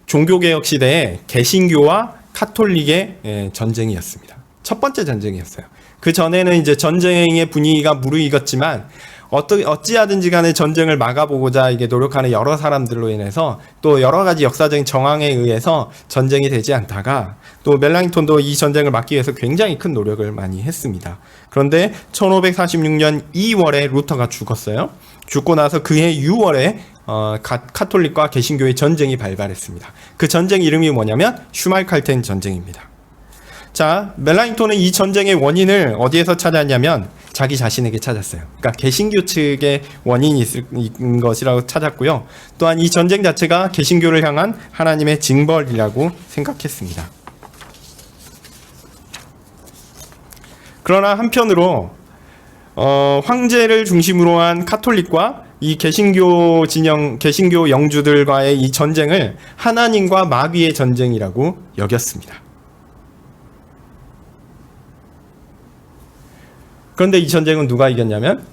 종교개혁 시대에 개신교와 카톨릭의 전쟁이었습니다. 첫 번째 전쟁이었어요. 그 전에는 이제 전쟁의 분위기가 무르익었지만 어찌하든지 간에 전쟁을 막아보고자 이게 노력하는 여러 사람들로 인해서 또 여러 가지 역사적인 정황에 의해서 전쟁이 되지 않다가 또 멜랑톤도 이 전쟁을 막기 위해서 굉장히 큰 노력을 많이 했습니다. 그런데 1546년 2월에 루터가 죽었어요. 죽고 나서 그해 6월에 카톨릭과 개신교의 전쟁이 발발했습니다. 그 전쟁 이름이 뭐냐면 슈말칼텐 전쟁입니다. 자, 멜랑톤은 이 전쟁의 원인을 어디에서 찾았냐면 자기 자신에게 찾았어요. 그러니까 개신교 측의 원인이 있는 것이라고 찾았고요. 또한 이 전쟁 자체가 개신교를 향한 하나님의 징벌이라고 생각했습니다. 그러나 한편으로 황제를 중심으로 한 카톨릭과 이 개신교 진영, 개신교 영주들과의 이 전쟁을 하나님과 마귀의 전쟁이라고 여겼습니다. 그런데 이 전쟁은 누가 이겼냐면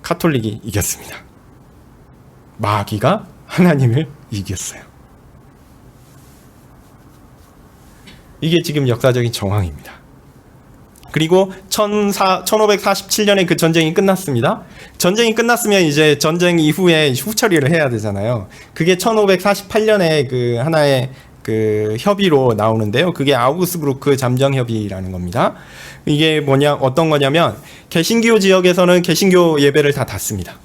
카톨릭이 이겼습니다. 마귀가 하나님을 이겼어요. 이게 지금 역사적인 정황입니다. 그리고 1547년에 그 전쟁이 끝났습니다. 전쟁이 끝났으면 이제 전쟁 이후에 후처리를 해야 되잖아요. 그게 1548년에 그 하나의 그 협의로 나오는데요. 그게 아우구스부르크 잠정 협의라는 겁니다. 이게 어떤 거냐면 개신교 지역에서는 개신교 예배를 다 닫습니다.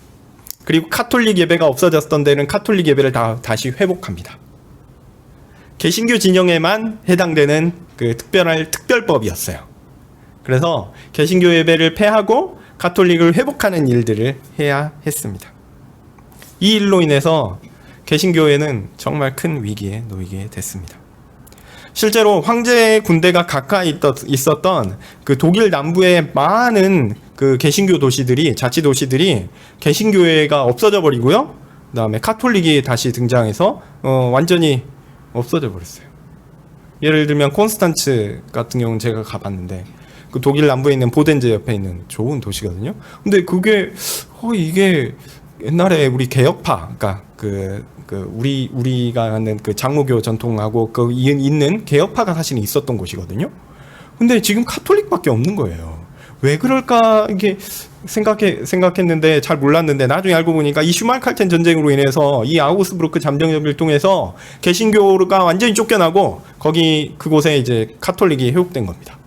그리고 카톨릭 예배가 없어졌던 데는 카톨릭 예배를 다시 회복합니다. 개신교 진영에만 해당되는 그 특별법이었어요. 그래서 개신교 예배를 폐하고 카톨릭을 회복하는 일들을 해야 했습니다. 이 일로 인해서 개신교회는 정말 큰 위기에 놓이게 됐습니다. 실제로 황제의 군대가 가까이 있었던 그 독일 남부의 많은 그 개신교 도시들이, 자치 도시들이 개신교회가 없어져 버리고요. 그다음에 카톨릭이 다시 등장해서 완전히 없어져 버렸어요. 예를 들면 콘스탄츠 같은 경우는 제가 가봤는데 그 독일 남부에 있는 보덴즈 옆에 있는 좋은 도시거든요. 근데 그게 이게 옛날에 우리 개혁파, 그러니까 우리가 하는 그 장로교 전통하고 그 있는 개혁파가 사실 있었던 곳이거든요. 근데 지금 카톨릭밖에 없는 거예요. 왜 그럴까 이게 생각했는데 잘 몰랐는데 나중에 알고 보니까 이 슈말칼텐 전쟁으로 인해서 이 아우구스부르크 잠정협의를 통해서 개신교가 완전히 쫓겨나고 그곳에 이제 카톨릭이 회복된 겁니다.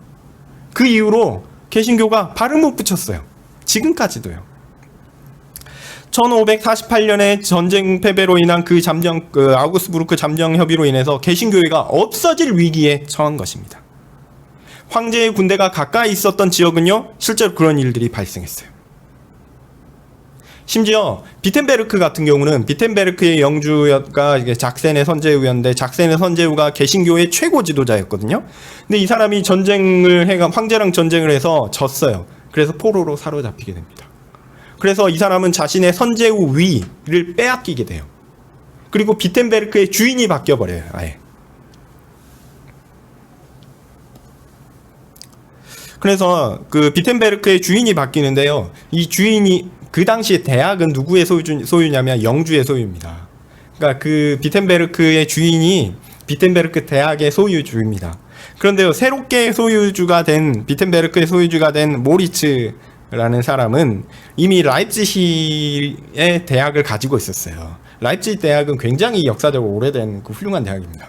그 이후로 개신교가 발을 못 붙였어요. 지금까지도요. 1548년에 전쟁 패배로 인한 그 아우구스부르크 잠정 협의로 인해서 개신교회가 없어질 위기에 처한 것입니다. 황제의 군대가 가까이 있었던 지역은요, 실제로 그런 일들이 발생했어요. 심지어 비텐베르크 같은 경우는 비텐베르크의 영주가 이게 작센의 선제우였는데 작센의 선제우가 개신교의 최고 지도자였거든요. 근데 이 사람이 황제랑 전쟁을 해서 졌어요. 그래서 포로로 사로잡히게 됩니다. 그래서 이 사람은 자신의 선제우 위를 빼앗기게 돼요. 그리고 비텐베르크의 주인이 바뀌어버려요. 아예. 그래서 그 비텐베르크의 주인이 바뀌는데요. 이 주인이 그 당시에 대학은 누구의 소유냐면 영주의 소유입니다. 그러니까 그 비텐베르크의 주인이 비텐베르크 대학의 소유주입니다. 그런데요, 새롭게 비텐베르크의 소유주가 된 모리츠라는 사람은 이미 라입지히의 대학을 가지고 있었어요. 라입지히 대학은 굉장히 역사적으로 오래된 그 훌륭한 대학입니다.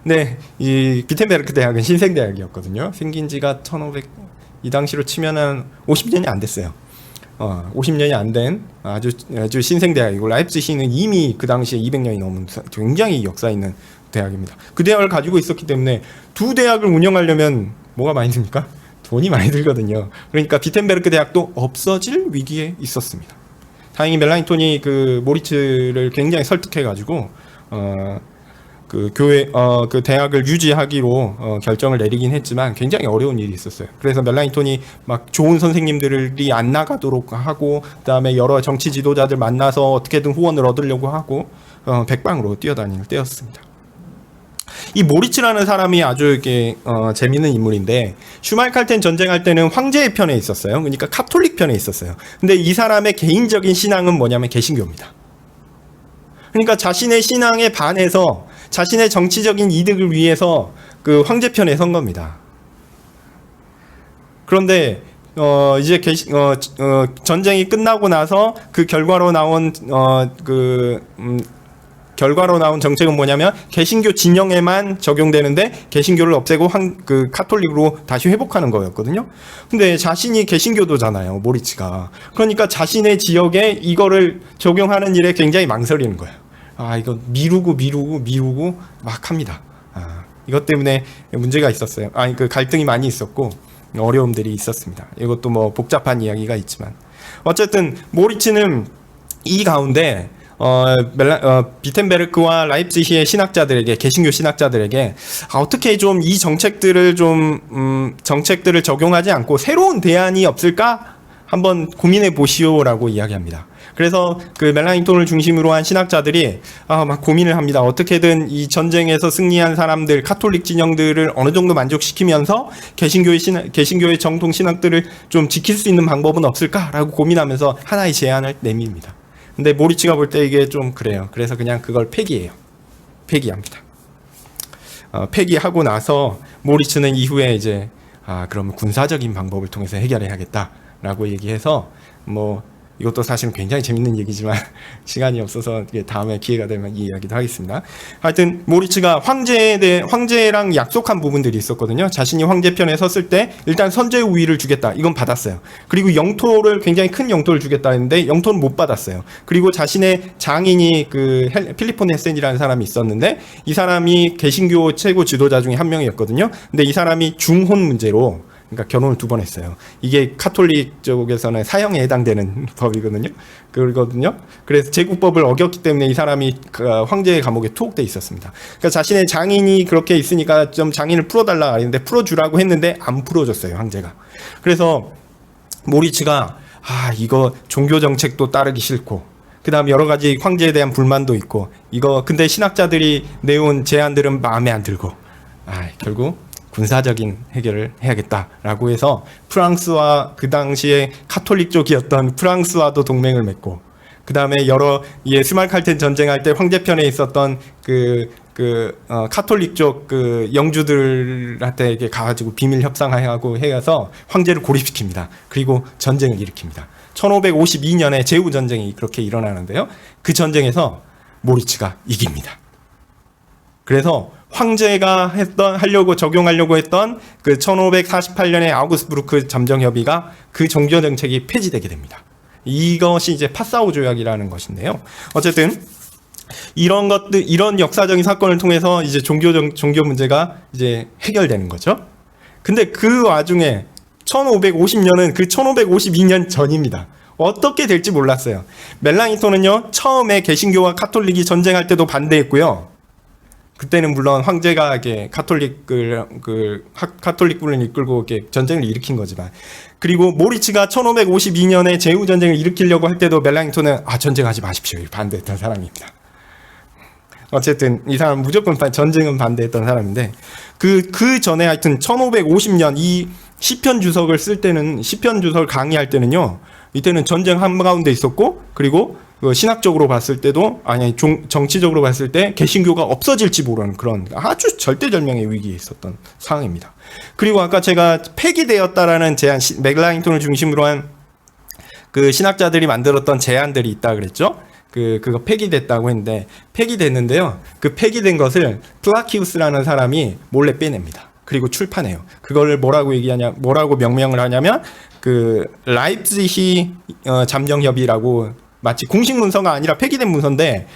근데 이 비텐베르크 대학은 신생대학이었거든요. 생긴 지가 이 당시로 치면은 50년이 안 됐어요. 50년이 안 된 아주 신생대학이고, 라입지히는 이미 그 당시에 200년이 넘은 굉장히 역사 있는 대학입니다. 그 대학을 가지고 있었기 때문에 두 대학을 운영하려면 뭐가 많이 듭니까? 돈이 많이 들거든요. 그러니까 비텐베르크 대학도 없어질 위기에 있었습니다. 다행히 멜랑톤이 그 모리츠를 굉장히 설득해가지고 그 대학을 유지하기로 결정을 내리긴 했지만 굉장히 어려운 일이 있었어요. 그래서 멜랑톤이 막 좋은 선생님들이 안 나가도록 하고, 그다음에 여러 정치 지도자들 만나서 어떻게든 후원을 얻으려고 하고 백방으로 뛰어다닐 때였습니다. 이 모리츠라는 사람이 아주 이렇게 재밌는 인물인데, 슈말칼텐 전쟁할 때는 황제의 편에 있었어요. 그러니까 카톨릭 편에 있었어요. 근데 이 사람의 개인적인 신앙은 뭐냐면 개신교입니다. 그러니까 자신의 신앙에 반해서 자신의 정치적인 이득을 위해서 그 황제 편에 선 겁니다. 그런데 이제 전쟁이 끝나고 나서 그 결과로 나온 결과로 나온 정책은 뭐냐면 개신교 진영에만 적용되는데 개신교를 없애고 카톨릭으로 다시 회복하는 거였거든요. 근데 자신이 개신교도잖아요, 모리츠가. 그러니까 자신의 지역에 이거를 적용하는 일에 굉장히 망설이는 거예요. 이거 미루고 막 합니다. 이것 때문에 문제가 있었어요. 그 갈등이 많이 있었고 어려움들이 있었습니다. 이것도 뭐 복잡한 이야기가 있지만 어쨌든 모리츠는 이 가운데 비텐베르크와 라입지히의 신학자들에게, 개신교 신학자들에게 어떻게 좀 이 정책들을 정책들을 적용하지 않고 새로운 대안이 없을까 한번 고민해 보시오라고 이야기합니다. 그래서 그 멜랑이톤을 중심으로 한 신학자들이 막 고민을 합니다. 어떻게든 이 전쟁에서 승리한 사람들, 카톨릭 진영들을 어느 정도 만족시키면서 개신교의 정통 신학들을 좀 지킬 수 있는 방법은 없을까라고 고민하면서 하나의 제안을 내밉니다. 근데 모리츠가 볼 때 이게 좀 그래요. 그래서 그냥 그걸 폐기해요. 폐기합니다. 폐기하고 나서 모리츠는 이후에 이제 그러면 군사적인 방법을 통해서 해결해야겠다라고 얘기해서 이것도 사실은 굉장히 재밌는 얘기지만 시간이 없어서 다음에 기회가 되면 이 이야기도 하겠습니다. 하여튼 모리츠가 황제랑 약속한 부분들이 있었거든요. 자신이 황제편에 섰을 때 일단 선제 우위를 주겠다. 이건 받았어요. 그리고 영토를, 굉장히 큰 영토를 주겠다 했는데 영토는 못 받았어요. 그리고 자신의 장인이 필리포 네센이라는 사람이 있었는데 이 사람이 개신교 최고 지도자 중에 한 명이었거든요. 근데 이 사람이 중혼 문제로, 그러니까 결혼을 2번 했어요. 이게 카톨릭 쪽에서는 사형에 해당되는 법이거든요. 그래서 제국법을 어겼기 때문에 이 사람이 황제의 감옥에 투옥돼 있었습니다. 그러니까 자신의 장인이 그렇게 있으니까 좀 장인을 풀어달라 했는데 풀어주라고 했는데 안 풀어줬어요, 황제가. 그래서 모리츠가 이거 종교 정책도 따르기 싫고, 그 다음 여러 가지 황제에 대한 불만도 있고, 근데 신학자들이 내온 제안들은 마음에 안 들고, 결국 군사적인 해결을 해야겠다라고 해서 프랑스와, 그 당시에 카톨릭 쪽이었던 프랑스와도 동맹을 맺고, 그 다음에 스말칼텐 전쟁할 때 황제편에 있었던 카톨릭 쪽 영주들한테 가가지고 비밀 협상하고 해서 황제를 고립시킵니다. 그리고 전쟁을 일으킵니다. 1552년에 제우 전쟁이 그렇게 일어나는데요. 그 전쟁에서 모리츠가 이깁니다. 그래서 황제가 적용하려고 했던 그 1548년에 아우구스부르크 잠정 협의가, 그 종교 정책이 폐지되게 됩니다. 이것이 이제 파사우 조약이라는 것인데요. 어쨌든 이런 역사적인 사건을 통해서 이제 종교 문제가 이제 해결되는 거죠. 근데 그 와중에 1550년은 그 1552년 전입니다. 어떻게 될지 몰랐어요. 멜랑이톤은요, 처음에 개신교와 카톨릭이 전쟁할 때도 반대했고요. 그때는 물론 황제가 카톨릭군을 이끌고 전쟁을 일으킨 거지만, 그리고 모리츠가 1552년에 제우 전쟁을 일으키려고 할 때도 멜랑이톤은 전쟁하지 마십시오 반대했던 사람입니다. 어쨌든 이 사람은 무조건 전쟁은 반대했던 사람인데, 그 전에 하여튼 1550년 이 시편 주석을 쓸 때는, 시편 주석을 강의할 때는요, 이때는 전쟁 한가운데 있었고, 그리고 신학적으로 봤을 때도, 정치적으로 봤을 때 개신교가 없어질지 모르는 그런 아주 절대절명의 위기에 있었던 상황입니다. 그리고 아까 제가 폐기되었다라는 제안, 멜랑이톤을 중심으로 한 그 신학자들이 만들었던 제안들이 있다 그랬죠. 그거 폐기됐다고 했는데, 폐기됐는데요. 그 폐기된 것을 플라키우스라는 사람이 몰래 빼냅니다. 그리고 출판해요. 그걸 뭐라고 명명을 하냐면, 라입지히 잠정협의라고, 마치 공식 문서가 아니라 폐기된 문서인데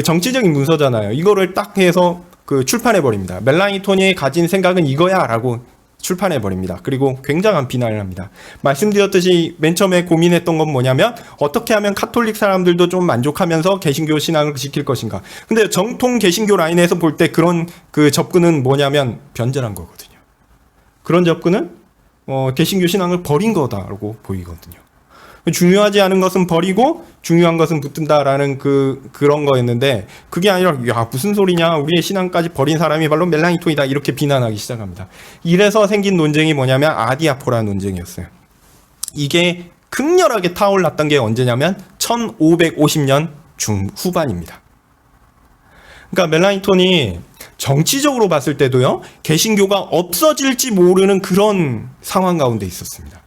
정치적인 문서잖아요. 이거를 딱 해서 출판해버립니다. 멜랑이톤이 가진 생각은 이거야 라고 출판해버립니다. 그리고 굉장한 비난을 합니다. 말씀드렸듯이 맨 처음에 고민했던 건 뭐냐면, 어떻게 하면 카톨릭 사람들도 좀 만족하면서 개신교 신앙을 지킬 것인가. 근데 정통 개신교 라인에서 볼 때 그런 접근은 뭐냐면 변절한 거거든요. 그런 접근은 개신교 신앙을 버린 거다라고 보이거든요. 중요하지 않은 것은 버리고 중요한 것은 붙든다라는 그런 거였는데, 그게 아니라 무슨 소리냐, 우리의 신앙까지 버린 사람이 바로 멜랑이톤이다, 이렇게 비난하기 시작합니다. 이래서 생긴 논쟁이 뭐냐면 아디아포라 논쟁이었어요. 이게 극렬하게 타올랐던 게 언제냐면 1550년 중후반입니다. 그러니까 멜랑이톤이 정치적으로 봤을 때도요, 개신교가 없어질지 모르는 그런 상황 가운데 있었습니다.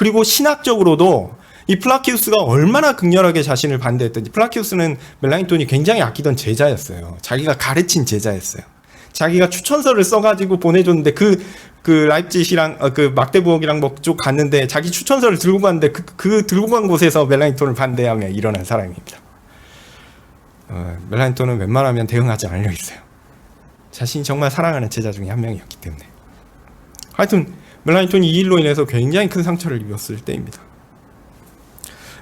그리고 신학적으로도 이 플라키우스가 얼마나 극렬하게 자신을 반대했던지. 플라키우스는 멜라니톤이 굉장히 아끼던 제자였어요. 자기가 가르친 제자였어요. 자기가 추천서를 써가지고 보내줬는데 그 라입짓이랑 그 막데부르크랑 뭐 쪽 갔는데 자기 추천서를 들고 갔는데 그 들고 간 곳에서 멜라니톤을 반대하며 일어난 사람입니다. 멜라니톤은 웬만하면 대응하지 않으려 했어요. 자신이 정말 사랑하는 제자 중에 한 명이었기 때문에. 하여튼 멜라니톤이 이 일로 인해서 굉장히 큰 상처를 입었을 때입니다.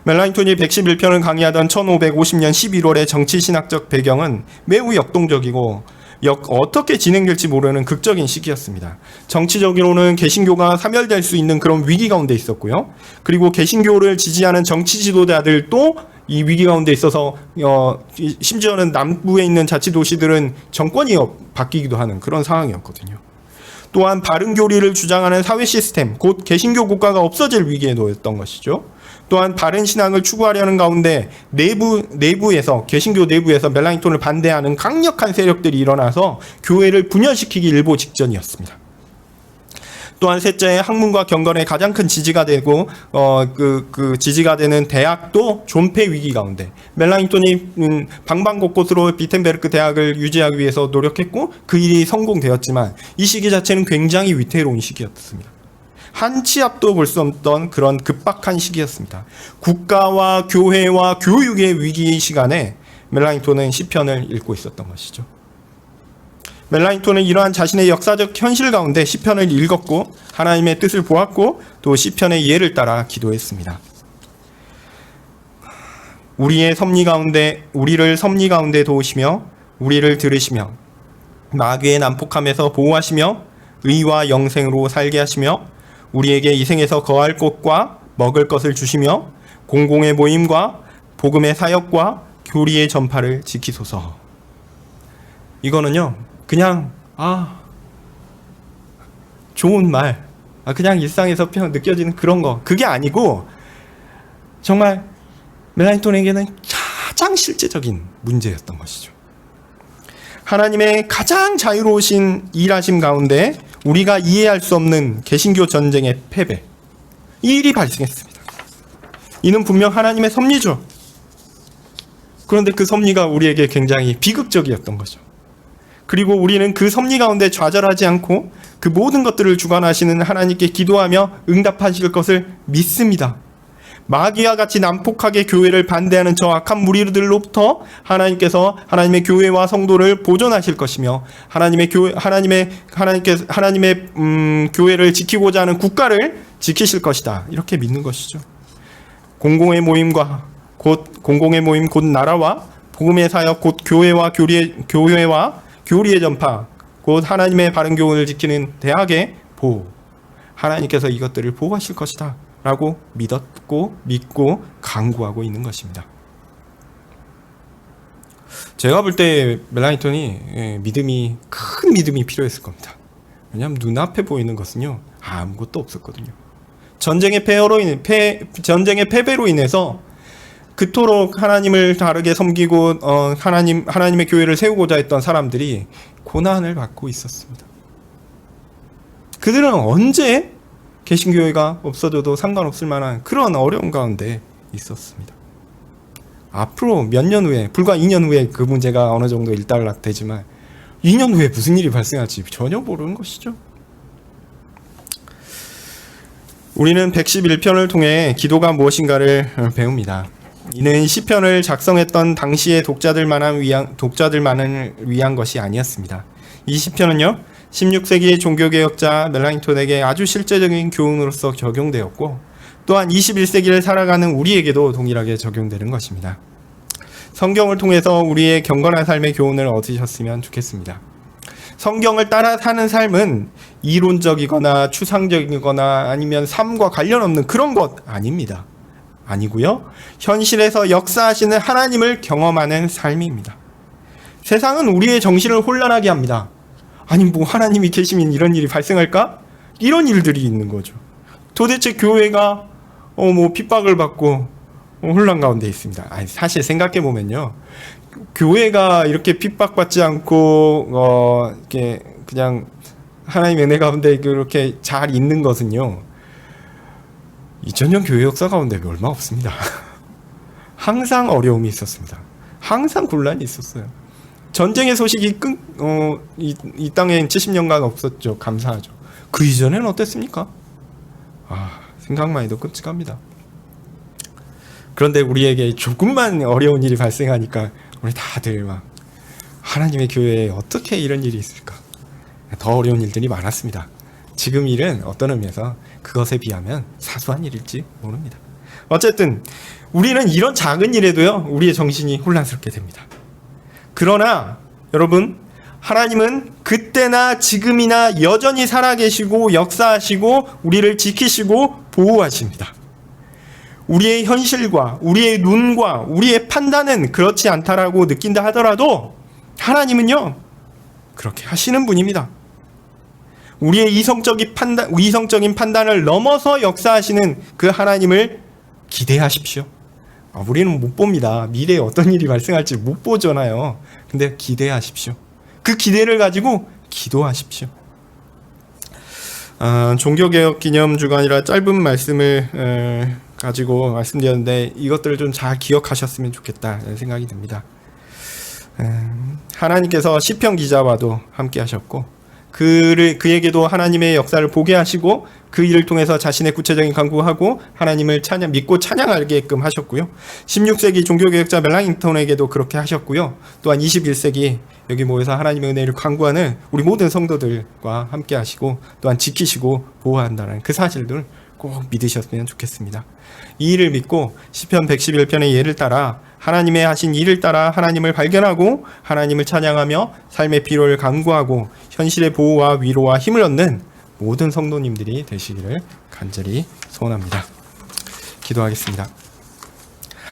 멜라니톤이 111편을 강의하던 1550년 11월의 정치신학적 배경은 매우 역동적이고 어떻게 진행될지 모르는 극적인 시기였습니다. 정치적으로는 개신교가 사멸될 수 있는 그런 위기 가운데 있었고요. 그리고 개신교를 지지하는 정치 지도자들도 이 위기 가운데 있어서 심지어는 남부에 있는 자치도시들은 정권이 바뀌기도 하는 그런 상황이었거든요. 또한 바른 교리를 주장하는 사회 시스템, 곧 개신교 국가가 없어질 위기에 놓였던 것이죠. 또한 바른 신앙을 추구하려는 가운데 내부에서 개신교 내부에서 멜라니톤을 반대하는 강력한 세력들이 일어나서 교회를 분열시키기 일보 직전이었습니다. 또한 셋째, 학문과 경건의 가장 큰 지지가 되고 지지가 되는 대학도 존폐 위기 가운데 멜라니톤이 방방곳곳으로 비텐베르크 대학을 유지하기 위해서 노력했고 그 일이 성공되었지만 이 시기 자체는 굉장히 위태로운 시기였습니다. 한 치 앞도 볼 수 없던 그런 급박한 시기였습니다. 국가와 교회와 교육의 위기 시간에 멜라니톤은 시편을 읽고 있었던 것이죠. 멜라니톤은 이러한 자신의 역사적 현실 가운데 시편을 읽었고 하나님의 뜻을 보았고 또 시편의 예를 따라 기도했습니다. 우리를 섭리 가운데 도우시며 우리를 들으시며 마귀의 난폭함에서 보호하시며 의와 영생으로 살게 하시며 우리에게 이 생에서 거할 곳과 먹을 것을 주시며 공공의 모임과 복음의 사역과 교리의 전파를 지키소서. 이거는요 그냥 좋은 말, 그냥 일상에서 느껴지는 그런 거, 그게 아니고 정말 멜라니톤에게는 가장 실제적인 문제였던 것이죠. 하나님의 가장 자유로우신 일하심 가운데 우리가 이해할 수 없는 개신교 전쟁의 패배, 이 일이 발생했습니다. 이는 분명 하나님의 섭리죠. 그런데 그 섭리가 우리에게 굉장히 비극적이었던 거죠. 그리고 우리는 그 섭리 가운데 좌절하지 않고 그 모든 것들을 주관하시는 하나님께 기도하며 응답하실 것을 믿습니다. 마귀와 같이 난폭하게 교회를 반대하는 저 악한 무리들로부터 하나님께서 하나님의 교회와 성도를 보존하실 것이며 하나님의 교회를 지키고자 하는 국가를 지키실 것이다. 이렇게 믿는 것이죠. 공공의 모임 곧 나라와 복음의 사역 곧 교회와 교리의 전파 곧 하나님의 바른 교훈을 지키는 대학의 보호, 하나님께서 이것들을 보호하실 것이다 라고 믿고 강구하고 있는 것입니다. 제가 볼 때 멜라니톤이 큰 믿음이 필요했을 겁니다. 왜냐하면 눈앞에 보이는 것은요 아무것도 없었거든요. 전쟁의 패배로 인해서 그토록 하나님을 다르게 섬기고 하나님의 교회를 세우고자 했던 사람들이 고난을 받고 있었습니다. 그들은 언제 개신교회가 없어져도 상관없을 만한 그런 어려운 가운데 있었습니다. 앞으로 몇 년 후에, 불과 2년 후에 그 문제가 어느 정도 일단락되지만 2년 후에 무슨 일이 발생할지 전혀 모르는 것이죠. 우리는 111편을 통해 기도가 무엇인가를 배웁니다. 이는 시편을 작성했던 당시의 독자들만을 위한 것이 아니었습니다. 이 시편은요 16세기의 종교개혁자 멜라니톤에게 아주 실제적인 교훈으로서 적용되었고 또한 21세기를 살아가는 우리에게도 동일하게 적용되는 것입니다. 성경을 통해서 우리의 경건한 삶의 교훈을 얻으셨으면 좋겠습니다. 성경을 따라 사는 삶은 이론적이거나 추상적이거나 아니면 삶과 관련 없는 그런 것 아닙니다. 아니고요. 현실에서 역사하시는 하나님을 경험하는 삶입니다. 세상은 우리의 정신을 혼란하게 합니다. 아니 뭐 하나님이 계시면 이런 일이 발생할까? 이런 일들이 있는 거죠. 도대체 교회가 핍박을 받고 혼란 가운데 있습니다. 사실 생각해 보면요, 교회가 이렇게 핍박받지 않고 이렇게 그냥 하나님의 은혜 가운데 그렇게 잘 있는 것은요, 2000년 교회 역사 가운데 얼마 없습니다. 항상 어려움이 있었습니다. 항상 곤란이 있었어요. 전쟁의 소식이 이 땅엔 70년간 없었죠. 감사하죠. 그 이전에는 어땠습니까? 생각만 해도 끔찍합니다. 그런데 우리에게 조금만 어려운 일이 발생하니까 우리 다들 막 하나님의 교회에 어떻게 이런 일이 있을까? 더 어려운 일들이 많았습니다. 지금 일은 어떤 의미에서 그것에 비하면 사소한 일일지 모릅니다. 어쨌든 우리는 이런 작은 일에도요, 우리의 정신이 혼란스럽게 됩니다. 그러나 여러분, 하나님은 그때나 지금이나 여전히 살아계시고 역사하시고 우리를 지키시고 보호하십니다. 우리의 현실과 우리의 눈과 우리의 판단은 그렇지 않다라고 느낀다 하더라도 하나님은요, 그렇게 하시는 분입니다. 우리의 이성적인 판단을 넘어서 역사하시는 그 하나님을 기대하십시오. 우리는 못 봅니다. 미래에 어떤 일이 발생할지 못 보잖아요. 근데 기대하십시오. 그 기대를 가지고 기도하십시오. 종교개혁 기념주간이라 짧은 말씀을 가지고 말씀드렸는데 이것들을 좀 잘 기억하셨으면 좋겠다 생각이 듭니다. 하나님께서 시편 기자와도 함께 하셨고 그에게도 하나님의 역사를 보게 하시고 그 일을 통해서 자신의 구체적인 간구하고 하나님을 믿고 찬양하게끔 하셨고요. 16세기 종교개혁자 멜랑ing턴에게도 그렇게 하셨고요. 또한 21세기 여기 모여서 하나님의 은혜를 간구하는 우리 모든 성도들과 함께 하시고 또한 지키시고 보호한다는 그 사실들 꼭 믿으셨으면 좋겠습니다. 이 일을 믿고 시편 111편의 예를 따라 하나님의 하신 일을 따라 하나님을 발견하고 하나님을 찬양하며 삶의 필요를 간구하고 현실의 보호와 위로와 힘을 얻는 모든 성도님들이 되시기를 간절히 소원합니다. 기도하겠습니다.